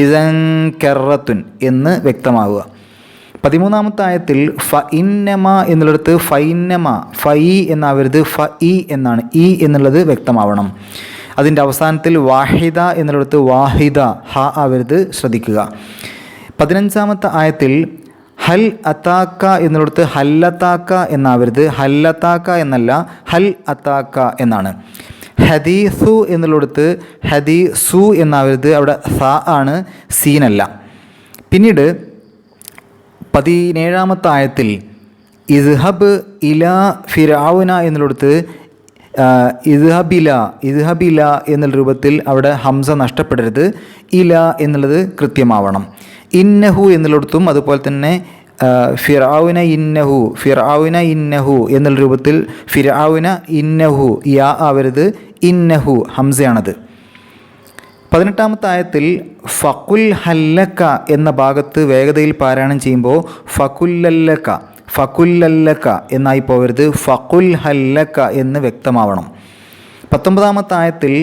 Speaker 1: ഇസങ്കറത്തുൻ എന്ന് വ്യക്തമാവുക. 13-ാമത്തെ ആയത്തിൽ ഫ ഇന്നമ എന്നുള്ളിടത്ത് ഫൈന്നമ, ഫൈ എന്നാവരുത്, ഫ ഇ എന്നാണ്, ഇ എന്നുള്ളത് വ്യക്തമാവണം. അതിൻ്റെ അവസാനത്തിൽ വാഹിദ എന്നുള്ളിടത്ത് വാഹിദ, ഹ ആവരുത്, ശ്രദ്ധിക്കുക. 15-ാമത്തെ ആയത്തിൽ ഹൽ അത്താക്ക എന്നുള്ളിടത്ത് ഹല്ലത്താക്ക എന്നാവരുത്, ഹല്ലത്താക്ക എന്നല്ല, ഹൽ അത്താക്ക എന്നാണ്. ഹദീസു എന്നുള്ളിടത്ത് ഹദീസു എന്നാവരുത്, അവിടെ സ ആണ്, സീനല്ല. പിന്നീട് 17-ാമത്തെ ആയത്തിൽ ഇസ്ഹബ് ഇല ഫിറഔന എന്നുള്ളിടത്ത് ഇദ്ഹബില എന്നുള്ള രൂപത്തിൽ അവിടെ ഹംസ നഷ്ടപ്പെടരുത്, ഇല എന്നുള്ളത് കൃത്യമാവണം. ഇന്നഹു എന്നുള്ളിടത്തും അതുപോലെ തന്നെ ഫിർഔന ഇന്നഹു എന്നുള്ള രൂപത്തിൽ ഫിർഔന ഇന്നഹു യാ ആവരുത്, ഇന്നഹു ഹംസയാണത്. 18-ാമത്തെ ആയത്തിൽ ഫഖുൽ ഹല്ലക്ക എന്ന ഭാഗത്ത് വേഗതയിൽ പാരായണം ചെയ്യുമ്പോൾ ഫഖുല്ലല്ലക്ക എന്നായി പോകരുത്, ഫഖുൽ ഹല്ലക്ക എന്ന് വ്യക്തമാവണം. 19-ാമത്തെ ആയത്തിൽ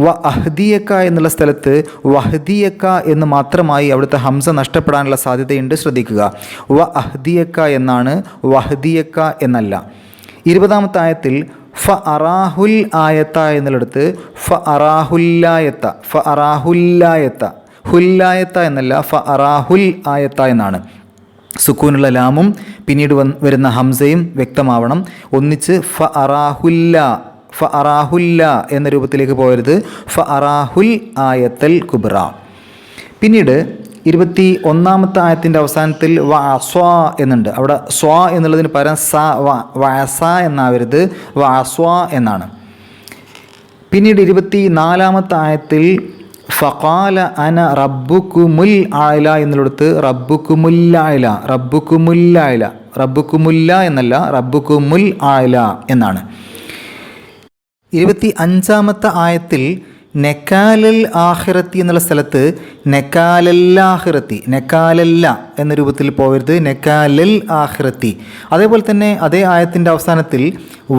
Speaker 1: വ അഹ്ദിയക്ക എന്നുള്ള സ്ഥലത്ത് വഹ്ദിയക്ക എന്ന് മാത്രമായി അവിടുത്തെ ഹംസ നഷ്ടപ്പെടാനുള്ള സാധ്യതയുണ്ട്, ശ്രദ്ധിക്കുക. വ അഹ്ദിയക്ക എന്നാണ്, വഹ്ദിയക്ക എന്നല്ല. 20-ാമത്തെ ആയത്തിൽ ഫ അറാഹുൽ ആയത്ത എന്നുള്ളിടത്ത് ഫ ഹുല്ലായത്ത എന്നല്ല, ഫ അറാഹുൽ ആയത്ത എന്നാണ്. സുക്കൂനുള്ള ലാമും പിന്നീട് വരുന്ന ഹംസയും വ്യക്തമാവണം. ഒന്നിച്ച് ഫ അറാഹുല്ല എന്ന രൂപത്തിലേക്ക് പോകരുത്, ഫ അറാഹുൽ ആയത്തൽ കുബ്ര. പിന്നീട് 21-ാമത്തെ ആയത്തിൻ്റെ അവസാനത്തിൽ വ അസ്വാ എന്നുണ്ട്. അവിടെ സ്വാ എന്നുള്ളതിന് പകരം വ അസ എന്നാവരുത്, വ അസ്വാ എന്നാണ്. പിന്നീട് 24-ാമത്തെ ആയത്തിൽ ഫഖാല അന റബ്ബുക്കുമുൽ ആല എന്നുള്ളിടത്ത് റബ്ബുക്കുമുല്ല എന്നല്ല, റബ്ബുക്കുമുൽ ആല എന്നാണ്. 25-ാമത്തെ ആയത്തിൽ നെക്കാലൽ ആഖിറത്തി എന്നുള്ള സ്ഥലത്ത് നെക്കാലല്ല എന്ന രൂപത്തിൽ പോകരുത്, നെക്കാലൽ ആഖിറത്തി. അതേപോലെ തന്നെ അതേ ആയത്തിൻ്റെ അവസാനത്തിൽ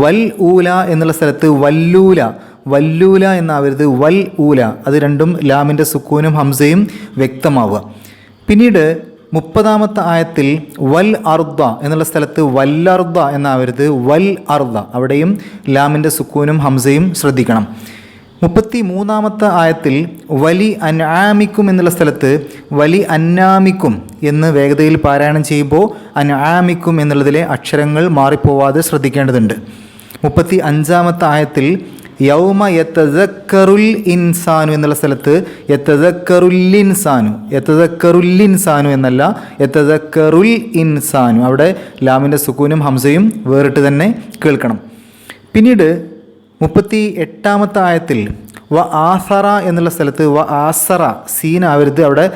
Speaker 1: വൽ ഊല എന്നുള്ള സ്ഥലത്ത് വല്ലൂല എന്നാവരുത്, വൽ ഊല. അത് രണ്ടും ലാമിൻ്റെ സുക്കൂനും ഹംസയും വ്യക്തമാവുക. പിന്നീട് 30-ാമത്തെ ആയത്തിൽ വൽ അർദ എന്നുള്ള സ്ഥലത്ത് വല്ലർദ എന്നാവരുത്, വൽ അർദ. അവിടെയും ലാമിൻ്റെ സുക്കൂനും ഹംസയും ശ്രദ്ധിക്കണം. 33-ാമത്തെ ആയത്തിൽ വലി അൻആമിക്കും എന്നുള്ള സ്ഥലത്ത് വലി അന്നാമിക്കും എന്ന് വേഗതയിൽ പാരായണം ചെയ്യുമ്പോൾ അൻആമിക്കും എന്നുള്ളതിലെ അക്ഷരങ്ങൾ മാറിപ്പോവാതെ ശ്രദ്ധിക്കേണ്ടതുണ്ട്. 35-ാമത്തെ ആയത്തിൽ യൗമ യതദക്കറുൽ ഇൻസാനു എന്നുള്ള സ്ഥലത്ത് യതദക്കറുല്ലിൻസാനു എന്നല്ല, യതദക്കറുൽ ഇൻസാനു. അവിടെ ലാമിൻ്റെ സുക്കൂനും ഹംസയും വേറിട്ട് തന്നെ കേൾക്കണം. പിന്നീട് 38-ാമത്തെ ആയത്തിൽ വ ആസറ എന്നുള്ള സ്ഥലത്ത് വ ആസറ സീൻ ആവരുത്, അവിടെ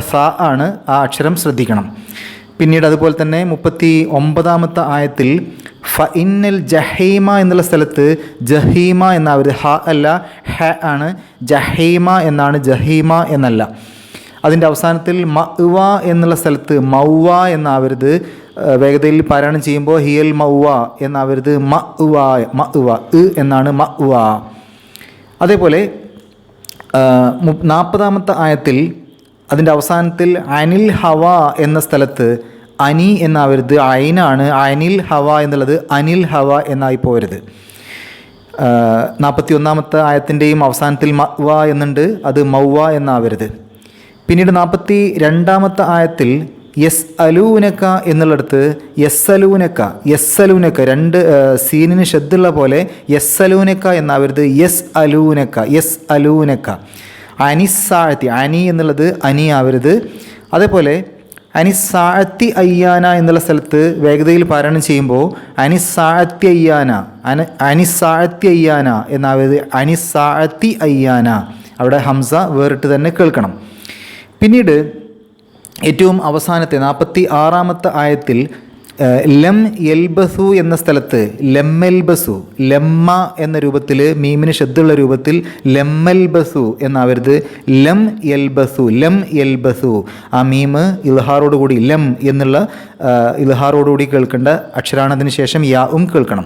Speaker 1: സ ആണ്, ആ അക്ഷരം ശ്രദ്ധിക്കണം. പിന്നീട് അതുപോലെ തന്നെ 39-ാമത്തെ ആയത്തിൽ ഫ ഇന്നൽ ജഹീമ എന്നുള്ള സ്ഥലത്ത് ജഹീമ എന്നാവരുത്, ഹ അല്ല ഹ ആണ്, ജഹീമ എന്നാണ്, ജഹീമ എന്നല്ല. അതിൻ്റെ അവസാനത്തിൽ മഅ്വ എന്നുള്ള സ്ഥലത്ത് മൗവ എന്നാവരുത്, വേഗതയിൽ പാരായണം ചെയ്യുമ്പോൾ ഹിയൽ മൗവ എന്നാവരുത്, മഅ്വ എന്നാണ്, മഅ്വ. അതേപോലെ 40-ാമത്തെ ആയത്തിൽ അതിൻ്റെ അവസാനത്തിൽ അനിൽ ഹവ എന്ന സ്ഥലത്ത് അനി എന്നാവരുത്, ഐനാണ്, അനിൽ ഹവ എന്നുള്ളത് അനിൽ ഹവ എന്നായി പോകരുത്. 41-ാമത്തെ ആയത്തിൻ്റെയും അവസാനത്തിൽ മഅ്വ എന്നുണ്ട്, അത് മൗവ എന്നാവരുത്. പിന്നീട് 42-ാമത്തെ ആയത്തിൽ യസ് അലൂനക്ക എന്നുള്ളിടത്ത് യസ്സലൂനക്ക രണ്ട് സീനിന് ഷദ്ദുള്ള പോലെ യസ്സലൂനക്ക എന്നാവരുത്, യസ് അലൂനക്ക. അനിസാഴത്തി അനി എന്നുള്ളത് അനി ആവരുത്. അതേപോലെ അനിസാഴത്തി അയ്യാന എന്നുള്ള സ്ഥലത്ത് വേഗതയിൽ പാരായണം ചെയ്യുമ്പോൾ അനിസാഴത്തി അയ്യാന എന്നാവരുത്, അനിസാഴത്തി അയ്യാന. അവിടെ ഹംസ വേറിട്ട് തന്നെ കേൾക്കണം. പിന്നീട് ഏറ്റവും അവസാനത്തെ 46-ാമത്തെ ആയത്തിൽ ലം യൽബസു എന്ന സ്ഥലത്ത് ലമ്മെൽബസു, ലമ്മ എന്ന രൂപത്തിൽ മീമിന് ശബ്ദമുള്ള രൂപത്തിൽ ലമ്മൽബസു എന്നാവരുത്, ലം യൽബസു. ആ മീമ് ഇൽഹാറോടുകൂടി ലം എന്നുള്ള ഇൽഹാറോടുകൂടി കേൾക്കേണ്ട അക്ഷരാണ്. അതിന് ശേഷം യാവും കേൾക്കണം.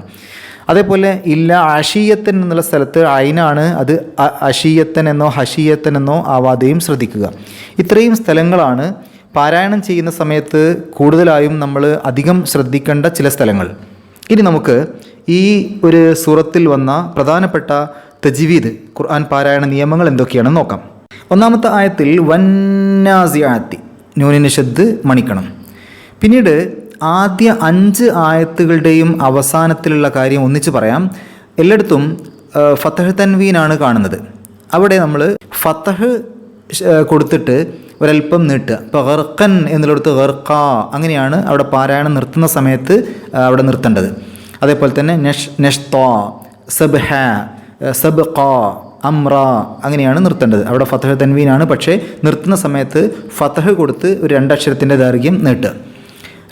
Speaker 1: അതേപോലെ ഇല്ല അഷീയത്തൻ എന്നുള്ള സ്ഥലത്ത് ഐനാണ്, അത് അഷീയത്തൻ എന്നോ ഹഷീയത്തൻ എന്നോ ആവാതെയും ശ്രദ്ധിക്കുക. ഇത്രയും സ്ഥലങ്ങളാണ് പാരായണം ചെയ്യുന്ന സമയത്ത് കൂടുതലായും നമ്മൾ അധികം ശ്രദ്ധിക്കേണ്ട ചില സ്ഥലങ്ങൾ. ഇനി നമുക്ക് ഈ ഒരു സൂറത്തിൽ വന്ന പ്രധാനപ്പെട്ട തജ്വീദ് ഖുർആൻ പാരായണ നിയമങ്ങൾ എന്തൊക്കെയാണെന്ന് നോക്കാം. 1-ാമത്തെ ആയത്തിൽ വന്നാസിയാത്തി നൂനിന് ഷദ്ദ് മണിക്കണം. പിന്നീട് ആദ്യ 5 ആയത്തുകളുടെയും അവസാനത്തിലുള്ള കാര്യം ഒന്നിച്ച് പറയാം. എല്ലായിടത്തും ഫതഹ് തൻവീനാണ് കാണുന്നത്. അവിടെ നമ്മൾ ഫതഹ് കൊടുത്തിട്ട് ഒരൽപ്പം നീട്ടുക. ഇപ്പോൾ ഗർഖൻ എന്നുള്ളിടത്ത് ഗർഖ, അങ്ങനെയാണ് അവിടെ പാരായണം നിർത്തുന്ന സമയത്ത് അവിടെ നിർത്തേണ്ടത്. അതേപോലെ തന്നെ നഷ്ത, സബ്ഹ, സബ്ഖ, അമ്ര അങ്ങനെയാണ് നിർത്തേണ്ടത്. അവിടെ ഫതഹ് തൻവീനാണ്, പക്ഷേ നിർത്തുന്ന സമയത്ത് ഫതഹ് കൊടുത്ത് ഒരു 2 അക്ഷരത്തിൻ്റെ ദൈർഘ്യം നീട്ടുക.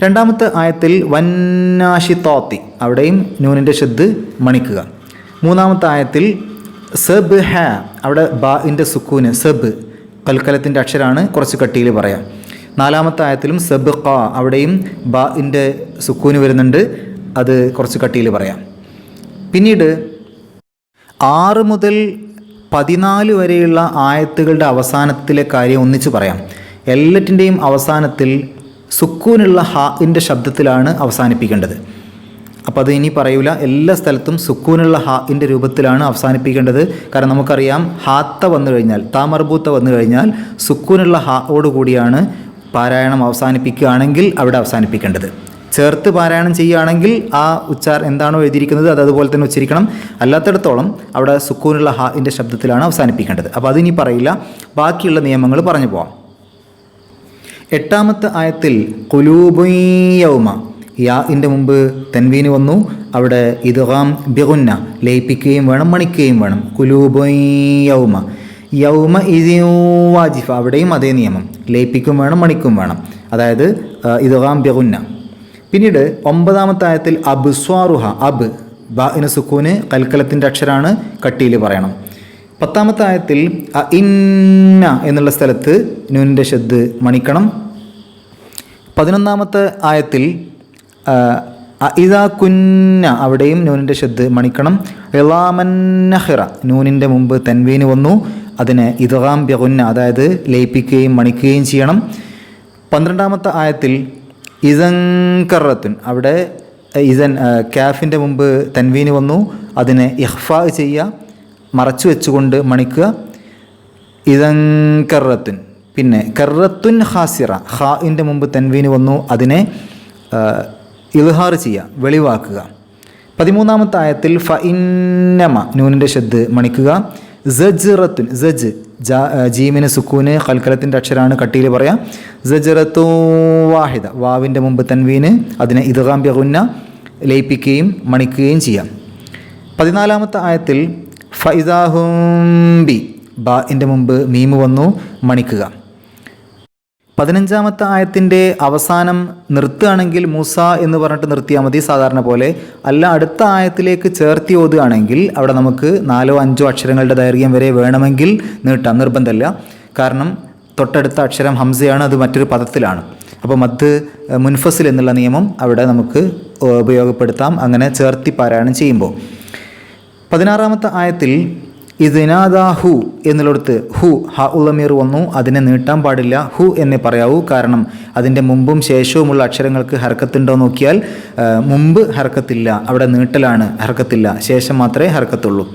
Speaker 1: രണ്ടാമത്തെ ആയത്തിൽ വന്നാഷിത്തോത്തി, അവിടെയും നൂനിൻ്റെ ഷദ് മണിക്കുക. മൂന്നാമത്തെ ആയത്തിൽ സബ് ഹ, അവിടെ ബാഇൻ്റെ സുക്കൂന് സബ് കൽക്കലത്തിൻ്റെ അക്ഷരമാണ്, കുറച്ച് കട്ടിയിൽ പറയാം. നാലാമത്തെ ആയത്തിലും സബ് ഖ, അവിടെയും ബാഇൻ്റെ സുക്കൂന് വരുന്നുണ്ട്, അത് കുറച്ച് കട്ടിയിൽ പറയാം. പിന്നീട് 6 മുതൽ 14 വരെയുള്ള ആയത്തുകളുടെ അവസാനത്തിലെ കാര്യം ഒന്നിച്ച് പറയാം. എല്ലാറ്റിൻ്റെയും അവസാനത്തിൽ സുക്കൂനുള്ള ഹാഇൻ്റെ ശബ്ദത്തിലാണ് അവസാനിപ്പിക്കേണ്ടത്. അപ്പോൾ അത് ഇനി പറയൂല, എല്ലാ സ്ഥലത്തും സുക്കൂനുള്ള ഹാഇൻ്റെ രൂപത്തിലാണ് അവസാനിപ്പിക്കേണ്ടത്. കാരണം നമുക്കറിയാം ഹാത്ത വന്നു കഴിഞ്ഞാൽ, താമർബൂത്ത വന്നു കഴിഞ്ഞാൽ സുക്കൂനുള്ള ഹാഓട് കൂടിയാണ് പാരായണം അവസാനിപ്പിക്കുകയാണെങ്കിൽ അവിടെ അവസാനിപ്പിക്കേണ്ടത്. ചേർത്ത് പാരായണം ചെയ്യുകയാണെങ്കിൽ ആ എന്താണോ എഴുതിയിരിക്കുന്നത് അത് അതുപോലെ തന്നെ ഉച്ചരിക്കണം. അല്ലാത്തിടത്തോളം അവിടെ സുക്കൂനുള്ള ഹാഇൻ്റെ ശബ്ദത്തിലാണ് അവസാനിപ്പിക്കേണ്ടത്. അപ്പോൾ അതിനി പറയില്ല, ബാക്കിയുള്ള നിയമങ്ങൾ പറഞ്ഞു പോവാം. 8ാമത്തെ ആയത്തിൽ ഖുലൂബുൻ യൗമ, യാഇൻ്റെ മുമ്പ് തൻവീന് വന്നു, അവിടെ ഇദ്ഗാം ബിഗുന്ന, ലയിപ്പിക്കുകയും വേണം മണിക്കുകയും വേണം. ഖുലൂബുൻ യൗമ, യൗമ ഇദിൻ വാജിഫ, അവിടെയും അതേ നിയമം, ലയിപ്പിക്കും വേണം മണിക്കും വേണം, അതായത് ഇദ്ഗാം ബിഗുന്ന. പിന്നീട് 9ാമത്തെ ആയത്തിൽ അബ്സ്വാറുഹ, അബ് ബാഇന് സുക്കൂന് കൽക്കലത്തിൻ്റെ അക്ഷരമാണ്, കട്ടിയിൽ പറയണം. 10ാമത്തെ ആയത്തിൽ ഇന്ന എന്നുള്ള സ്ഥലത്ത് നൂനിൻ്റെ ഷദ് മണിക്കണം. 11ാമത്തെ ആയത്തിൽ ഇദാ കുന്ന, അവിടെയും നൂനിൻ്റെ ഷദ് മണിക്കണം. ഇളാമൻ നഖിറ, നൂനിൻ്റെ മുമ്പ് തൻവീന് വന്നു, അതിനെ ഇദ്ഗാം ബിഗുന്ന, അതായത് ലയിപ്പിക്കുകയും മണിക്കുകയും ചെയ്യണം. 12ാമത്തെ ആയത്തിൽ ഇസൻ കറത്തുൻ, അവിടെ ഇസൻ കാഫിൻ്റെ മുമ്പ് തൻവീന് വന്നു, അതിനെ ഇഖ്ഫാ ചെയ്യുക, മറച്ചു വെച്ചുകൊണ്ട് മണിക്കുക. ഇസൻ കറത്തുൻ. പിന്നെ കറത്തുൻ ഖാസിറ, ഖാഇൻ്റെ മുമ്പ് തൻവീന് വന്നു, അതിനെ ഇൽഹാർ ചെയ്യുക, വെളിവാക്കുക. 13ാമത്തെ ആയത്തിൽ ഫഇന്നമ, നൂനിൻ്റെ ഷദ് മണിക്കുക. സജ്റത്തുൻ, സജ് ജീമിന് സുക്കൂന് കൽക്കലത്തിൻ്റെ അക്ഷരമാണ്, കട്ടിയിൽ പറയാം. സജ്റത്തു വാഹിദ, വാവിൻ്റെ മുമ്പ് തൻവീന്, അതിനെ ഇദ്ഗാം ബിഗുന്ന, ലയിപ്പിക്കുകയും മണിക്കുകയും ചെയ്യാം. 14ാമത്തെ ആയത്തിൽ ഫൈസാഹും ബി, ബാഇൻ്റെ മുമ്പ് മീമ് വന്നു, മണിക്കുക. 15ാമത്തെ ആയത്തിൻ്റെ അവസാനം നിർത്തുകയാണെങ്കിൽ മൂസ എന്ന് പറഞ്ഞിട്ട് നിർത്തിയാൽ മതി സാധാരണ പോലെ. അല്ല, അടുത്ത ആയത്തിലേക്ക് ചേർത്തി ഓതുകയാണെങ്കിൽ അവിടെ നമുക്ക് 4-5 അക്ഷരങ്ങളുടെ ദൈർഘ്യം വരെ വേണമെങ്കിൽ നീട്ടാം, നിർബന്ധമില്ല. കാരണം തൊട്ടടുത്ത അക്ഷരം ഹംസയാണ്, അത് മറ്റൊരു പദത്തിലാണ്. അപ്പോൾ മദ് മുൻഫസിൽ എന്നുള്ള നിയമം അവിടെ നമുക്ക് ഉപയോഗപ്പെടുത്താം, അങ്ങനെ ചേർത്തി പാരായണം ചെയ്യുമ്പോൾ. 16ാമത്തെ ആയത്തിൽ ഇദ്നാദാ ഹു എന്നുള്ളിടത്ത് ഹു ഹ ഉളമീർ വന്നു, അതിനെ നീട്ടാൻ പാടില്ല, ഹു എന്നേ പറയാവൂ. കാരണം അതിൻ്റെ മുമ്പും ശേഷവുമുള്ള അക്ഷരങ്ങൾക്ക് ഹർക്കത്തുണ്ടോ നോക്കിയാൽ മുമ്പ് ഹർക്കത്തില്ല, അവിടെ നീട്ടലാണ്, ഹർക്കത്തില്ല, ശേഷം മാത്രമേ ഹർക്കത്തുള്ളൂ.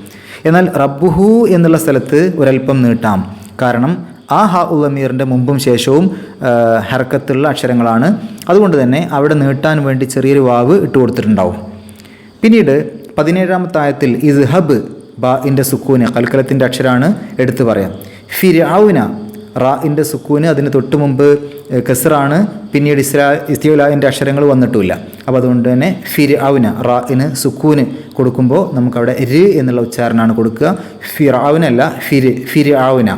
Speaker 1: എന്നാൽ റബ്ബുഹു എന്നുള്ള സ്ഥലത്ത് ഒരൽപ്പം നീട്ടാം, കാരണം ആ ഹ ഉളമീറിൻ്റെ മുമ്പും ശേഷവും ഹർക്കത്തുള്ള അക്ഷരങ്ങളാണ്. അതുകൊണ്ട് തന്നെ അവിടെ നീട്ടാൻ വേണ്ടി ചെറിയൊരു വാവ് ഇട്ട് കൊടുത്തിട്ടുണ്ടാവും. പിന്നീട് 17ാമത്തെ ആയത്തിൽ ഇസ്ഹബ്, ബാഇൻ്റെ സുക്കൂന് കൽക്കലത്തിൻ്റെ അക്ഷരമാണ്, എടുത്തു പറയാം. ഫിർഔന, റാഇൻ്റെ സുക്കൂന് അതിന് തൊട്ട് മുമ്പ് കസ്റാണ്, പിന്നീട് ഇസ്തിലാൻ്റെ അക്ഷരങ്ങൾ വന്നിട്ടുമില്ല. അപ്പോൾ അതുകൊണ്ട് തന്നെ ഫിർഔന, റാഇന് സുക്കൂന് കൊടുക്കുമ്പോൾ നമുക്കവിടെ ര് എന്നുള്ള ഉച്ചാരണമാണ് കൊടുക്കുക. ഫിർഔനല്ല, ഫിർഔന.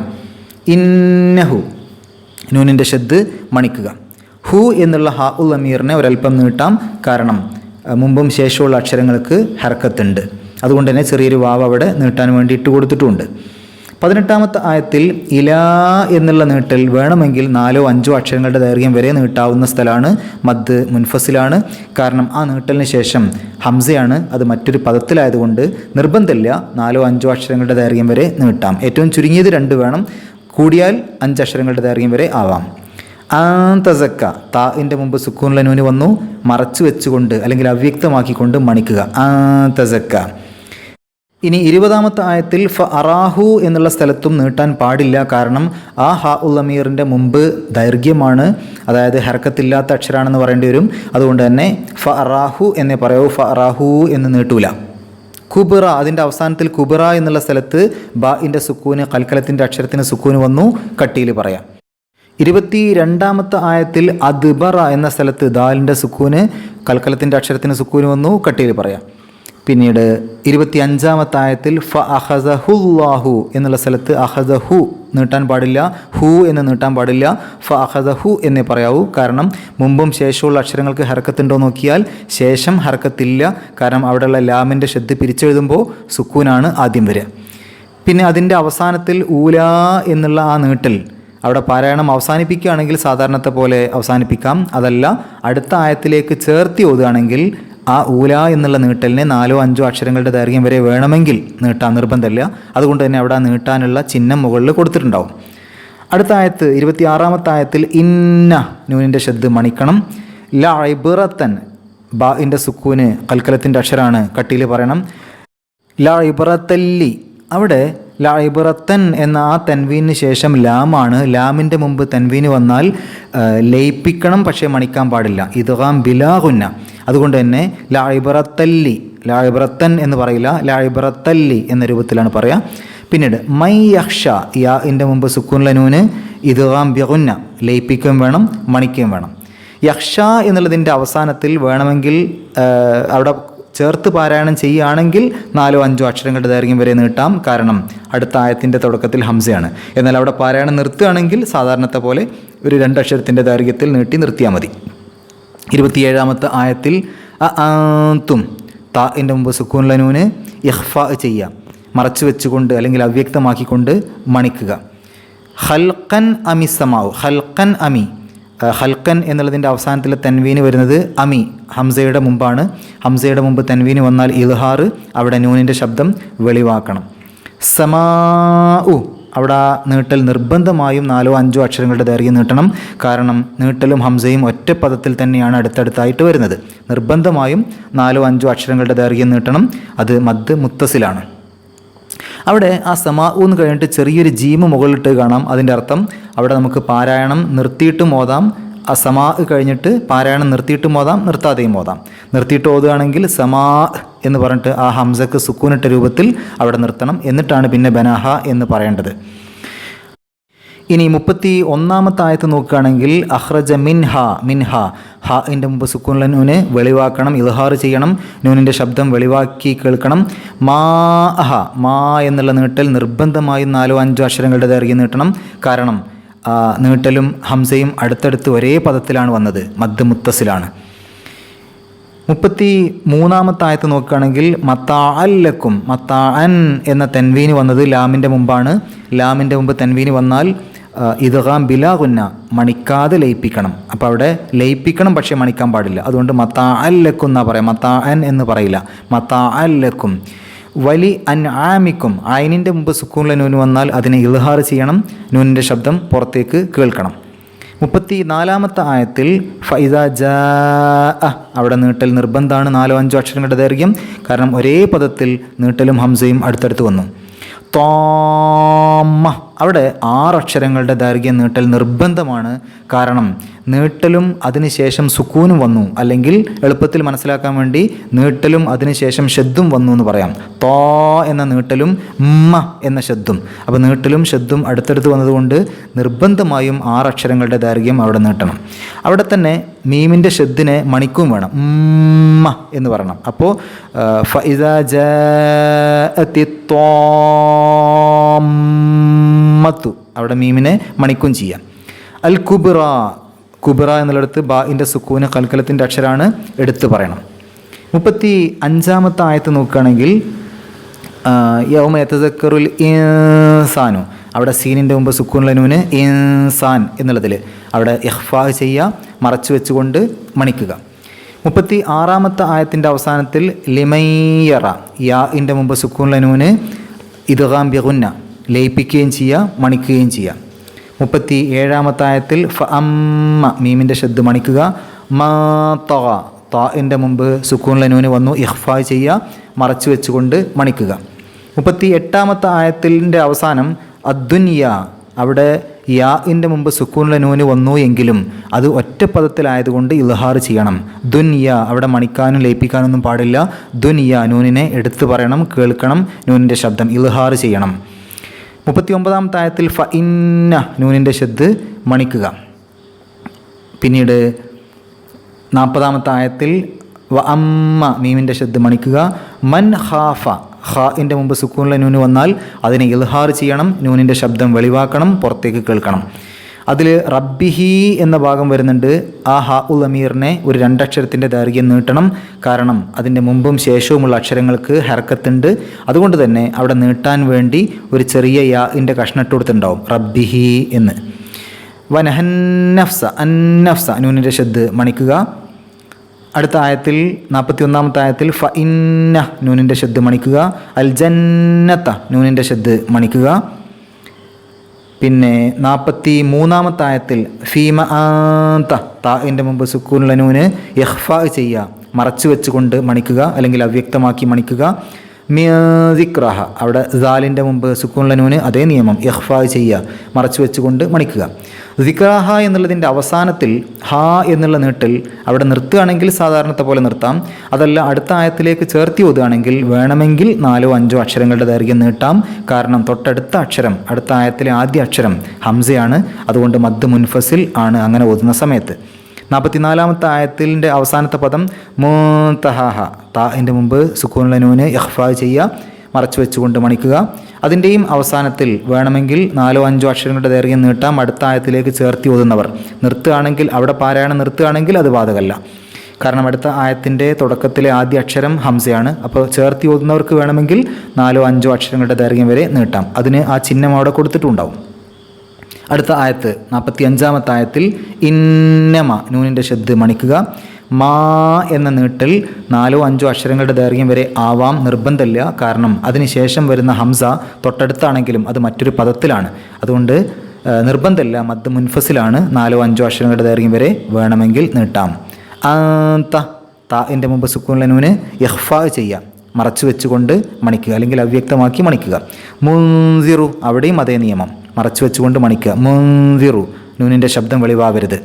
Speaker 1: ഇന്നഹു, നൂനിൻ്റെ ഷദ് മണിക്കുക. ഹു എന്നുള്ള ഹ ഉൽ അമീറിനെ ഒരൽപ്പം നീട്ടാം, കാരണം മുമ്പും ശേഷമുള്ള അക്ഷരങ്ങൾക്ക് ഹർക്കത്തുണ്ട്. അതുകൊണ്ട് തന്നെ ചെറിയൊരു വാവ് അവിടെ നീട്ടാൻ വേണ്ടി ഇട്ട് കൊടുത്തിട്ടുമുണ്ട്. 18ാമത്തെ ആയത്തിൽ ഇലാ എന്നുള്ള നീട്ടൽ വേണമെങ്കിൽ 4-5 അക്ഷരങ്ങളുടെ ദൈർഘ്യം വരെ നീട്ടാവുന്ന സ്ഥലമാണ്, മദ് മുൻഫസിലാണ്. കാരണം ആ നീട്ടലിന് ശേഷം ഹംസയാണ്, അത് മറ്റൊരു പദത്തിലായതുകൊണ്ട് നിർബന്ധമില്ല, 4-5 അക്ഷരങ്ങളുടെ ദൈർഘ്യം വരെ നീട്ടാം. ഏറ്റവും ചുരുങ്ങിയത് 2 വേണം, കൂടിയാൽ 5 അക്ഷരങ്ങളുടെ ദൈർഘ്യം വരെ ആവാം. തസക്ക, താഇൻ്റെ മുമ്പ് സുക്കൂനുള്ള നൂന് വന്നു, മറച്ചു വെച്ചുകൊണ്ട് അല്ലെങ്കിൽ അവ്യക്തമാക്കിക്കൊണ്ട് മണിക്കുക. തസക്ക. ഇനി 20ാമത്തെ ആയത്തിൽ ഫ അറാഹു എന്നുള്ള സ്ഥലത്തും നീട്ടാൻ പാടില്ല, കാരണം ആ ഹ ഉൽ അമീറിൻ്റെ മുമ്പ് ദൈർഘ്യമാണ്, അതായത് ഹർക്കത്തില്ലാത്ത അക്ഷരമാണെന്ന് പറയേണ്ടി വരും. അതുകൊണ്ട് തന്നെ ഫ അറാഹു എന്നേ പറയൂ, ഫ അറാഹു എന്ന് നീട്ടൂല. കുബറ, അതിൻ്റെ അവസാനത്തിൽ കുബറ എന്നുള്ള സ്ഥലത്ത് ബാഇൻ്റെ സുക്കൂന് കൽക്കലത്തിൻ്റെ അക്ഷരത്തിന് സുക്കൂന് വന്നു, കട്ടിയിൽ പറയാം. 22ാമത്തെ ആയത്തിൽ അദ്ബറ എന്ന സ്ഥലത്ത് ദാലിൻ്റെ സുക്കൂന് കൽക്കലത്തിൻ്റെ അക്ഷരത്തിന് സുക്കൂന് വന്നു, കട്ടിയിൽ പറയാം. പിന്നീട് 25-ാമത്തെ ആയത്തിൽ ഫ അഖദഹുല്ലാഹു എന്നുള്ള സ്ഥലത്ത് അഖദഹു നീട്ടാൻ പാടില്ല, ഹു എന്ന് നീട്ടാൻ പാടില്ല, ഫ അഖദഹു എന്നേ പറയാവൂ. കാരണം മുമ്പും ശേഷമുള്ള അക്ഷരങ്ങൾക്ക് ഹർക്കത്തുണ്ടോ നോക്കിയാൽ ശേഷം ഹർക്കത്തില്ല. കാരണം അവിടെയുള്ള ലാമിൻ്റെ ഷദ്ദ് പിരിച്ചെഴുതുമ്പോൾ സുക്കൂനാണ് ആദ്യം വരിക. പിന്നെ അതിൻ്റെ അവസാനത്തിൽ ഊല എന്നുള്ള ആ നീട്ടൽ അവിടെ പാരായണം അവസാനിപ്പിക്കുകയാണെങ്കിൽ സാധാരണത്തെ പോലെ അവസാനിപ്പിക്കാം. അതല്ല അടുത്ത ആയത്തിലേക്ക് ചേർത്തി ഓതുകയാണെങ്കിൽ ആ ഊല എന്നുള്ള നീട്ടലിനെ 4-5 അക്ഷരങ്ങളുടെ ദൈർഘ്യം വരെ വേണമെങ്കിൽ നീട്ടാൻ നിർബന്ധമില്ല. അതുകൊണ്ട് തന്നെ അവിടെ നീട്ടാനുള്ള ചിഹ്നം മുകളിൽ കൊടുത്തിട്ടുണ്ടാവും. അടുത്ത ആയത്ത് 26-ാമത്തെ ആയത്തിൽ ഇന്ന നൂനിൻ്റെ ഷദ്ദ് മണിക്കണം. ല ഇബ്റത്തൻ ബാഇൻ്റെ സുക്കൂന് കൽക്കലത്തിൻ്റെ അക്ഷരമാണ്, കട്ടിയിൽ പറയണം. ല ഇബ്റത്തല്ലി അവിടെ ല ഇബ്റത്തൻ എന്ന ആ തൻവീന് ശേഷം ലാമാണ്. ലാമിൻ്റെ മുമ്പ് തൻവീന് വന്നാൽ ലയിപ്പിക്കണം, പക്ഷേ മണിക്കാൻ പാടില്ല. ഇദ്ഗാം ബിലാ ഗുന്ന. അതുകൊണ്ട് തന്നെ ല ഇബ്റത്തല്ലി, ല ഇബ്റത്തൻ എന്ന് പറയില്ല, ല ഇബ്റത്തല്ലി എന്ന രൂപത്തിലാണ് പറയുക. പിന്നീട് മൈ യഖ്ഷ യാഇൻ്റെ മുമ്പ് സുക്കൂനുള്ള നൂന് ഇദ്ഗാം ബിഗുന്ന, ലയിപ്പിക്കുകയും വേണം മണിക്കുകയും വേണം. യഖ്ഷ എന്നുള്ളതിൻ്റെ അവസാനത്തിൽ വേണമെങ്കിൽ അവിടെ ചേർത്ത് പാരായണം ചെയ്യുകയാണെങ്കിൽ 4-5 അക്ഷരങ്ങളുടെ ദൈർഘ്യം വരെ നീട്ടാം. കാരണം അടുത്ത ആയത്തിൻ്റെ തുടക്കത്തിൽ ഹംസയാണ്. എന്നാൽ അവിടെ പാരായണം നിർത്തുകയാണെങ്കിൽ സാധാരണത്തെ പോലെ ഒരു 2 അക്ഷരത്തിൻ്റെ ദൈർഘ്യത്തിൽ നീട്ടി നിർത്തിയാൽ മതി. 27-ാമത്തെ ആയത്തിൽ തും താഇൻ്റെ മുമ്പ് സുക്കൂനുള്ള നൂന് ഇഖ്ഫ ചെയ്യുക, മറച്ചു വെച്ചുകൊണ്ട് അല്ലെങ്കിൽ അവ്യക്തമാക്കിക്കൊണ്ട് മണിക്കുക. ഖൽഖൻ അമി സമാഉ, ഖൽഖൻ അമി, ഹൽക്കൻ എന്നുള്ളതിൻ്റെ അവസാനത്തിലെ തൻവീന് വരുന്നത് അമി, ഹംസയുടെ മുമ്പാണ്. ഹംസയുടെ മുമ്പ് തൻവീന് വന്നാൽ ഇൽഹാർ, അവിടെ നൂനിൻ്റെ ശബ്ദം വെളിവാക്കണം. സമാഉ അവിടെ നീട്ടൽ നിർബന്ധമായും 4-5 അക്ഷരങ്ങളുടെ ദൈർഘ്യം നീട്ടണം. കാരണം നീട്ടലും ഹംസയും ഒറ്റ പദത്തിൽ തന്നെയാണ് അടുത്തടുത്തായിട്ട് വരുന്നത്. നിർബന്ധമായും 4-5 അക്ഷരങ്ങളുടെ ദൈർഘ്യം നീട്ടണം. അത് മദ് മുത്തസിലാണ്. അവിടെ ആ സമാഉ എന്ന് കഴിഞ്ഞിട്ട് ചെറിയൊരു ജീമ് മുകളിലിട്ട് കാണാം. അതിൻ്റെ അർത്ഥം അവിടെ നമുക്ക് പാരായണം നിർത്തിയിട്ടും ഓതാം. ആ സമാ കഴിഞ്ഞിട്ട് പാരായണം നിർത്തിയിട്ടും ഓതാം, നിർത്താതെയും ഓതാം. നിർത്തിയിട്ട് ഓതുകയാണെങ്കിൽ സമാ എന്ന് പറഞ്ഞിട്ട് ആ ഹംസക്ക് സുക്കൂനിട്ട രൂപത്തിൽ അവിടെ നിർത്തണം. എന്നിട്ടാണ് പിന്നെ ബനഹ എന്ന് പറയേണ്ടത്. ഇനി 31-ാമത്തെ ആയത്ത് നോക്കുകയാണെങ്കിൽ അഖ്റജ മിൻഹ, മിൻഹ ഹാഇൻ്റെ മുമ്പ് സുക്കൂനുള്ള നൂന് വെളിവാക്കണം, ഇൽഹാർ ചെയ്യണം, നൂനിൻ്റെ ശബ്ദം വെളിവാക്കി കേൾക്കണം. മാ അഹ, മാ എന്നുള്ള നീട്ടൽ നിർബന്ധമായും 4-5 അക്ഷരങ്ങളുടെ ദൈർഘ്യം നീട്ടണം. കാരണം നീട്ടലും ഹംസയും അടുത്തടുത്ത് ഒരേ പദത്തിലാണ് വന്നത്, മദ് മുത്തസിലാണ്. 33-ാമത്തെ ആയത്ത് നോക്കുകയാണെങ്കിൽ മത്താഅൻ ലക്കും, മത്താഅൻ എന്ന തൻവീന് വന്നത് ലാമിൻ്റെ മുമ്പാണ്. ലാമിൻ്റെ മുമ്പ് തൻവീന് വന്നാൽ ഇദ്ഗാം ബിലാ ഗുന്ന, മണിക്കാതെ ലയിപ്പിക്കണം. അപ്പോൾ അവിടെ ലയിപ്പിക്കണം പക്ഷേ മണിക്കാൻ പാടില്ല. അതുകൊണ്ട് മത്താഅൻ ലക്കും എന്നാ പറയാം, മത്താഅൻ എന്ന് പറയില്ല, മത്താഅൻ ലക്കും. വലി അൻ ആമിക്കും, ഐനിൻ്റെ മുമ്പ് സുക്കൂനുള്ള നൂന് വന്നാൽ അതിനെ ഇൽഹാർ ചെയ്യണം, നൂനിൻ്റെ ശബ്ദം പുറത്തേക്ക് കേൾക്കണം. 34-ാമത്തെ ആയത്തിൽ ഫൈദ ജാ, അവിടെ നീട്ടൽ നിർബന്ധമാണ്, 4-5 അക്ഷരങ്ങളുടെ ദൈർഘ്യം. കാരണം ഒരേ പദത്തിൽ നീട്ടലും ഹംസയും അടുത്തടുത്ത് വന്നു. തോമ്മ, അവിടെ 6 അക്ഷരങ്ങളുടെ ദൈർഘ്യം നീട്ടൽ നിർബന്ധമാണ്. കാരണം നീട്ടലും അതിനുശേഷം സുക്കൂനും വന്നു, അല്ലെങ്കിൽ എളുപ്പത്തിൽ മനസ്സിലാക്കാൻ വേണ്ടി നീട്ടലും അതിനുശേഷം ഷദ്ദും വന്നു എന്ന് പറയാം. തോ എന്ന നീട്ടലും മ എന്ന ഷദ്ദും. അപ്പോൾ നീട്ടലും ഷദ്ദും അടുത്തടുത്ത് വന്നതുകൊണ്ട് നിർബന്ധമായും 6 അക്ഷരങ്ങളുടെ ദൈർഘ്യം അവിടെ നീട്ടണം. അവിടെ തന്നെ മീമിൻ്റെ ഷദ്ദിനെ മണിക്കും വേണം, മ എന്ന് പറയണം. അപ്പോൾ ഫഇദ ജാഅത്തി ത്വാമ്മത്തു, അവിടെ മീമിനെ മണിക്കും ചെയ്യാം. അൽ കുബ്ര, കുബ്ര എന്നുള്ളിടത്ത് ബാഇൻ്റെ സുക്കൂന് കൽക്കലത്തിൻ്റെ അക്ഷരമാണ്, എടുത്ത് പറയണം. 35-ാമത്തെ ആയത്ത് നോക്കുകയാണെങ്കിൽ യൗമ യതസക്കറുൽ ഇൻസാനു, അവിടെ സീനിൻ്റെ മുമ്പ് സുക്കൂനുള്ള നൂന് ഇൻസാൻ എന്നുള്ളതിൽ അവിടെ ഇഖ്ഫാ ചെയ്യുക, മറച്ചു വെച്ചുകൊണ്ട് മണിക്കുക. 36-ാമത്തെ ആയത്തിൻ്റെ അവസാനത്തിൽ ലിമയ്യറ, യാഇൻ്റെ മുമ്പ് സുക്കൂനുള്ള നൂന് ഇദ്ഗാം ബിഗുന്ന, ലയിപ്പിക്കുകയും ചെയ്യുക മണിക്കുകയും ചെയ്യുക. 37-ാമത്തെ ആയത്തിൽ ഫഅമ്മ, മീമിൻ്റെ ഷദ്ദ് മണിക്കുക. മാ തഗ, താഇൻ്റെ മുമ്പ് സുക്കൂനുള്ള നൂന് വന്നു, ഇഖ്ഫാ ചെയ്യുക, മറച്ചു വെച്ചുകൊണ്ട് മണിക്കുക. 38-ാമത്തെ ആയത്തിൻ്റെ അവസാനം അദ്ദുനിയ, അവിടെ യാഇൻ്റെ മുമ്പ് സുക്കൂനുള്ള നൂന് വന്നു എങ്കിലും അത് ഒറ്റ പദത്തിലായതുകൊണ്ട് ഇൽഹാർ ചെയ്യണം. ദുനിയ, അവിടെ മണിക്കാനും ലയിപ്പിക്കാനൊന്നും പാടില്ല. ദുനിയ, നൂനിനെ എടുത്തു പറയണം, കേൾക്കണം, നൂനിൻ്റെ ശബ്ദം ഇൽഹാർ ചെയ്യണം. 39-ാമത്തെ ആയത്തിൽ ഫ ഇന്ന, നൂനിൻ്റെ ഷദ്ദ് മണിക്കുക. പിന്നീട് 40-ാമത്തെ ആയത്തിൽ വ അമ്മ മീമിൻ്റെ ഷദ് മണിക്കുക. മൻ ഖാഫ ഖാഇൻ്റെ മുമ്പ് സുക്കൂനുള്ള നൂന് വന്നാൽ അതിനെ ഇൽഹാർ ചെയ്യണം, നൂനിൻ്റെ ശബ്ദം വെളിവാക്കണം, പുറത്തേക്ക് കേൾക്കണം. അതിൽ റബ്ബിഹി എന്ന ഭാഗം വരുന്നുണ്ട്. ആ ഹാ ഉൽ അമീറിനെ ഒരു രണ്ടക്ഷരത്തിൻ്റെ ദൈർഘ്യം നീട്ടണം. കാരണം അതിൻ്റെ മുമ്പും ശേഷവുമുള്ള അക്ഷരങ്ങൾക്ക് ഹർക്കത്തുണ്ട്. അതുകൊണ്ട് തന്നെ അവിടെ നീട്ടാൻ വേണ്ടി ഒരു ചെറിയ യാഇൻ്റെ കഷ്ണം ഇട്ട് കൊടുത്തിട്ടുണ്ടാവും, റബ്ബിഹി എന്ന്. വനഹന്നഫ്സ അന്നഫ്സ നൂനിൻ്റെ ഷദ് മണിക്കുക. അടുത്ത ആയത്തിൽ 41-ാമത്തെ ആയത്തിൽ ഫ ഇന്ന നൂനിൻ്റെ ഷദ് മണിക്കുക. അൽ ജന്നത്ത നൂനിൻ്റെ ഷദ് മണിക്കുക. പിന്നെ 43-ാമത്തെ ആയത്തിൽ ഫീമ ആന്ത താഇൻ്റെ മുമ്പ് സുക്കൂനുള്ള നൂന് ഇഖ്ഫാ ചെയ്യുക, മറച്ചു വെച്ചുകൊണ്ട് മണിക്കുക അല്ലെങ്കിൽ അവ്യക്തമാക്കി മണിക്കുക. മിക്റഹ അവിടെ സാലിൻ്റെ മുമ്പ് സുക്കൂനുള്ള നൂന് അതേ നിയമം, ഇഖ്ഫാ ചെയ്യുക, മറച്ചു വെച്ചുകൊണ്ട് മണിക്കുക. ദിക്റാഹ എന്നുള്ളതിൻ്റെ അവസാനത്തിൽ ഹാ എന്നുള്ള നീട്ടിൽ അവിടെ നിർത്തുകയാണെങ്കിൽ സാധാരണത്തെ പോലെ നിർത്താം. അതല്ല അടുത്ത ആയത്തിലേക്ക് ചേർത്തി ഓതുകയാണെങ്കിൽ വേണമെങ്കിൽ 4-5 അക്ഷരങ്ങളുടെ ദൈർഘ്യം നീട്ടാം. കാരണം തൊട്ടടുത്ത അക്ഷരം, അടുത്ത ആയത്തിലെ ആദ്യ അക്ഷരം ഹംസയാണ്. അതുകൊണ്ട് മദ് മുൻഫസിൽ ആണ് അങ്ങനെ ഓതുന്ന സമയത്ത്. 44-ാമത്തെ ആയത്തിൻ്റെ അവസാനത്തെ പദം മുൻതഹാഹ താഇൻ്റെ മുമ്പ് സുക്കൂനുള്ള നൂന് ഇഖ്ഫാ ചെയ്യുക, മറച്ചു വെച്ചുകൊണ്ട് മണിക്കുക. അതിൻ്റെയും അവസാനത്തിൽ വേണമെങ്കിൽ 4-5 അക്ഷരങ്ങളുടെ ദൈർഘ്യം നീട്ടാം. അടുത്ത ആയത്തിലേക്ക് ചേർത്തി ഓതുന്നവർ നിർത്തുകയാണെങ്കിൽ, അവിടെ പാരായണം നിർത്തുകയാണെങ്കിൽ അത് ബാധകമല്ല. കാരണം അടുത്ത ആയത്തിൻ്റെ തുടക്കത്തിലെ ആദ്യ അക്ഷരം ഹംസയാണ്. അപ്പോൾ ചേർത്തി ഓതുന്നവർക്ക് വേണമെങ്കിൽ 4-5 അക്ഷരങ്ങളുടെ ദൈർഘ്യം വരെ നീട്ടാം. അതിന് ആ ചിഹ്നം അവിടെ കൊടുത്തിട്ടുണ്ടാവും. അടുത്ത ആയത്ത് 45-ാമത്തെ ആയത്തിൽ ഇന്നമ നൂനിൻ്റെ ഷദ് മണിക്കുക. മാ എന്ന നീട്ടിൽ 4-5 അക്ഷരങ്ങളുടെ ദൈർഘ്യം വരെ ആവാം, നിർബന്ധമില്ല. കാരണം അതിനുശേഷം വരുന്ന ഹംസ തൊട്ടടുത്താണെങ്കിലും അത് മറ്റൊരു പദത്തിലാണ്. അതുകൊണ്ട് നിർബന്ധമില്ല, മദ് മുൻഫസിലാണ്. 4-5 അക്ഷരങ്ങളുടെ ദൈർഘ്യം വരെ വേണമെങ്കിൽ നീട്ടാം. താഇൻ്റെ മുമ്പ് സുക്കൂനുള്ള നൂന് ഇഖ്ഫാ ചെയ്യുക, മറച്ചു വെച്ചുകൊണ്ട് മണിക്കുക അല്ലെങ്കിൽ അവ്യക്തമാക്കി മണിക്കുക. മുൻസിറു അവിടെയും അതേ നിയമം, മറച്ചു വെച്ചുകൊണ്ട് മണിക്കുക. മുൻസിറു നൂനിൻ്റെ ശബ്ദം വെളിവാകരുത്.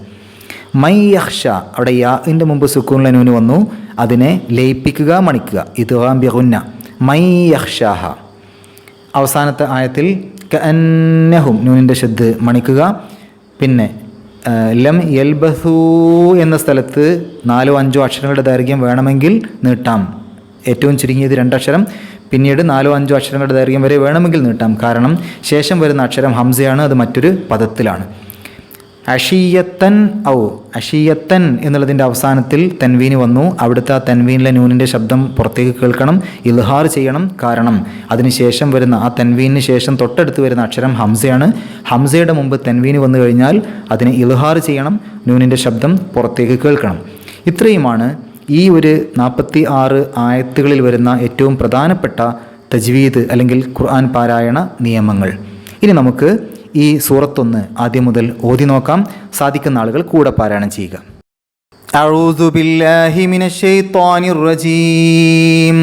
Speaker 1: മൈ യഖ്ഷ അവിടെ യാഇൻ്റെ മുമ്പ് സുക്കൂനുള്ള നൂന് വന്നു, അതിനെ ലയിപ്പിക്കുക, മണിക്കുക. ഇദ്ഗാം ബിഗുന്ന മൈ യഖ്ഷാഹ. അവസാനത്തെ ആയത്തിൽ കഅന്നഹും നൂനിൻ്റെ ഷദ് മണിക്കുക. പിന്നെ ലം യൽബസൂ എന്ന സ്ഥലത്ത് 4-5 അക്ഷരങ്ങളുടെ ദൈർഘ്യം വേണമെങ്കിൽ നീട്ടാം. ഏറ്റവും ചുരുങ്ങിയത് 2 അക്ഷരം, പിന്നീട് 4-5 അക്ഷരങ്ങളുടെ ദൈർഘ്യം വരെ വേണമെങ്കിൽ നീട്ടാം. കാരണം ശേഷം വരുന്ന അക്ഷരം ഹംസയാണ്, അത് മറ്റൊരു പദത്തിലാണ്. അഷിയത്തൻ അഷിയത്തൻ എന്നുള്ളതിൻ്റെ അവസാനത്തിൽ തൻവീന് വന്നു. അവിടുത്തെ ആ തൻവീനിലെ നൂനിൻ്റെ ശബ്ദം പുറത്തേക്ക് കേൾക്കണം, ഇൽഹാർ ചെയ്യണം. കാരണം അതിനുശേഷം വരുന്ന ആ തൻവീനിന് ശേഷം തൊട്ടടുത്ത് വരുന്ന അക്ഷരം ഹംസയാണ്. ഹംസയുടെ മുമ്പ് തൻവീന് വന്നു കഴിഞ്ഞാൽ അതിനെ ഇൽഹാർ ചെയ്യണം, നൂനിൻ്റെ ശബ്ദം പുറത്തേക്ക് കേൾക്കണം. ഇത്രയുമാണ് ഈ ഒരു 46 ആയത്തുകളിൽ വരുന്ന ഏറ്റവും പ്രധാനപ്പെട്ട തജ്വീദ് അല്ലെങ്കിൽ ഖുർആൻ പാരായണ നിയമങ്ങൾ. ഇനി നമുക്ക് ഈ സൂറത്തൊന്ന് ആദ്യം മുതൽ ഓതി നോക്കാം. സാധിക്കുന്ന ആളുകൾ കൂടെ പാരായണം ചെയ്യുക. അഊദു ബില്ലാഹി മിനശ് ശൈത്വാനിർ റജീം.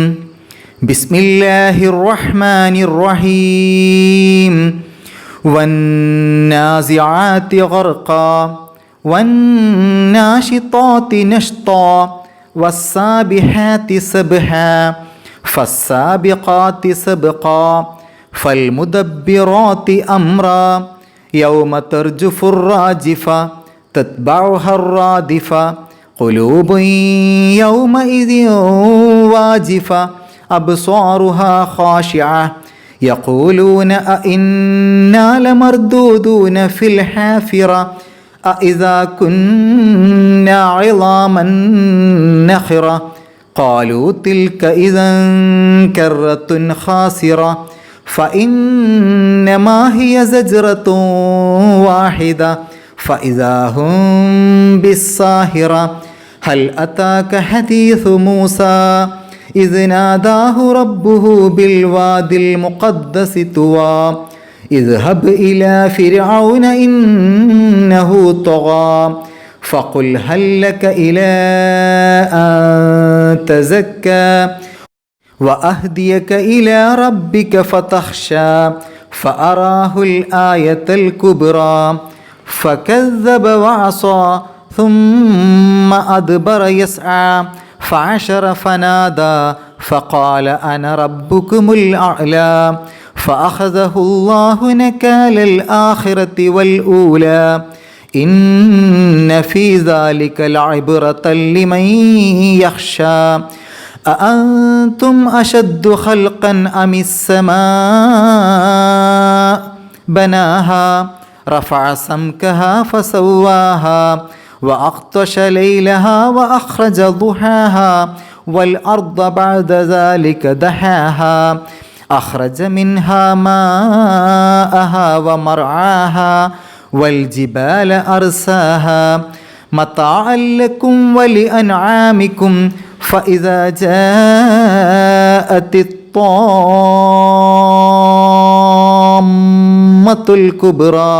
Speaker 1: ബിസ്മില്ലാഹിർ റഹ്മാനിർ റഹീം. വന്നാസിആതി ഗർഖാ വന്നാശിതാതി നഷ്താ വസ്സാബിഹാതി സബ്ഹാ ഫസ്സാബിഖാതി സബ്ഖാ ഫൽമുദബ്ബിറാതി അംറാ യൗമ തർജുഫുർ റാജിഫ തത്ബഉഹർ റാദിഫ ഖുലൂബുൻ യൗമഇദിൻ വാജിഫ അബ്സാറുഹാ ഖാശിഅ യഖൂലൂന അഇന്നാ ലമർദൂദൂന ഫിൽ ഹാഫിറ أإذا كنا عظاما نخرة قالوا تلك إذا كرة خاسرة فإنما هي زجرة واحدة فإذا هم بالساهرة هل أتاك حديث موسى إذ ناداه ربه بالوادي المقدس طوى اذهب إلى فرعون إنه طغى فقل هل لك إلى أن تزكى وأهديك إلى ربك فتخشى فأراه الآية الكبرى فكذب وعصى ثم أدبر يسعى فعشر فنادى فقال أنا ربكم الأعلى فأخذه الله نكال الآخرة والأولى ഇന്ന ഫീ ദാലിക ലഇബ്റതൻ ലിമൻ യഖ്ശാ അഅൻതും അശദ്ദു ഖൽഖൻ അമിസ് സമാ ബനാഹാ റഫഅ സംകഹാ ഫസവ്വാഹാ വഅഖ്തശ ലൈലഹാ വഅഖ്റജ ദുഹാഹാ والأرض بعد ذلك دحاها أخرج منها ماءها ومرعاها والجبال أرساها متاعا لكم ولأنعامكم فإذا جاءت الطامة الكبرى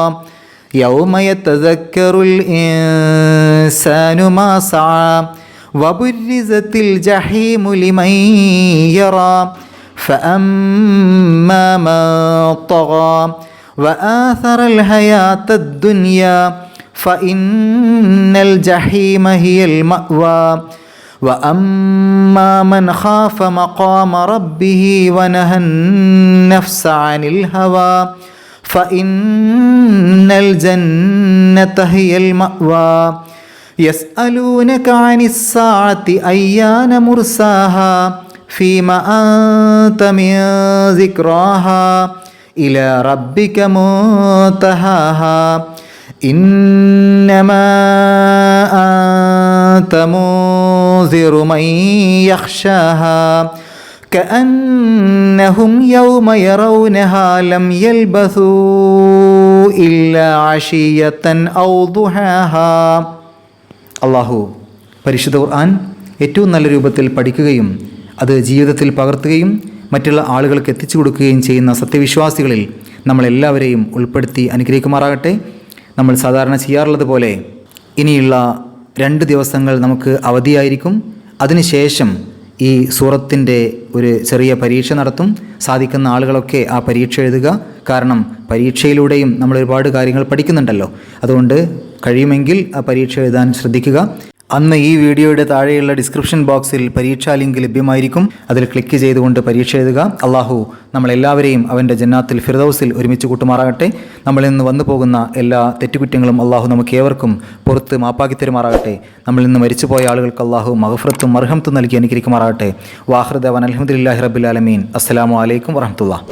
Speaker 1: يوم يتذكر الإنسان ما سعى وبرزت الجحيم لمن يرى فأما من طغى وآثر الحياة الدنيا فإن الجحيم هي المأوى وأما من خاف مقام ربه ونهى النفس عن الهوى فإن الجنة هي المأوى يسألونك عن الساعة أيان مرساها فيما أنت من ذكراها إلى ربك منتهاها إنما أنت منذر من يخشاها كأنهم يوم يرونها لم يلبثوا إلا عشية أو ضحاها. അള്ളാഹു പരിശുദ്ധ ഖുർആൻ ഏറ്റവും നല്ല രൂപത്തിൽ പഠിക്കുകയും അത് ജീവിതത്തിൽ പകർത്തുകയും മറ്റുള്ള ആളുകൾക്ക് എത്തിച്ചു കൊടുക്കുകയും ചെയ്യുന്ന സത്യവിശ്വാസികളിൽ നമ്മളെല്ലാവരെയും ഉൾപ്പെടുത്തി അനുഗ്രഹിക്കുമാറാകട്ടെ. നമ്മൾ സാധാരണ ചെയ്യാറുള്ളത് പോലെ ഇനിയുള്ള 2 ദിവസങ്ങൾ നമുക്ക് അവധിയായിരിക്കും. അതിനുശേഷം ഈ സൂറത്തിൻ്റെ ഒരു ചെറിയ പരീക്ഷ നടത്തും. സാധിക്കുന്ന ആളുകളൊക്കെ ആ പരീക്ഷ എഴുതുക. കാരണം പരീക്ഷയിലൂടെയും നമ്മൾ ഒരുപാട് കാര്യങ്ങൾ പഠിക്കുന്നുണ്ടല്ലോ. അതുകൊണ്ട് കഴിയുമെങ്കിൽ ആ പരീക്ഷ എഴുതാൻ ശ്രദ്ധിക്കുക. അന്ന് ഈ വീഡിയോയുടെ താഴെയുള്ള ഡിസ്ക്രിപ്ഷൻ ബോക്സിൽ പരീക്ഷാ ലിങ്ക് ലഭ്യമായിരിക്കും. അതിൽ ക്ലിക്ക് ചെയ്തുകൊണ്ട് പരീക്ഷ എഴുതുക. അള്ളാഹു നമ്മളെല്ലാവരെയും അവൻ്റെ ജന്നാത്തിൽ ഫിർദൗസിൽ ഒരുമിച്ച് കൂട്ടുമാറാകട്ടെ. നമ്മളിൽ നിന്ന് വന്നു പോകുന്ന എല്ലാ തെറ്റുകുറ്റങ്ങളും അള്ളാഹു നമുക്ക് ഏവർക്കും പുറത്ത് മാപ്പാക്കി തരുമാറാകട്ടെ. നമ്മളിൽ നിന്ന് മരിച്ചുപോയ ആളുകൾക്ക് അള്ളാഹു മഗ്ഫിറത്തും മർഹമത്തും നൽകി അനുഗ്രഹിക്കുമാറാകട്ടെ. വാഖിറു ദഅ്വാനാ അൽഹംദുലില്ലാഹി റബ്ബിൽ ആലമീൻ. അസ്സലാമു അലൈക്കും വറഹ്മത്തുള്ളാഹി.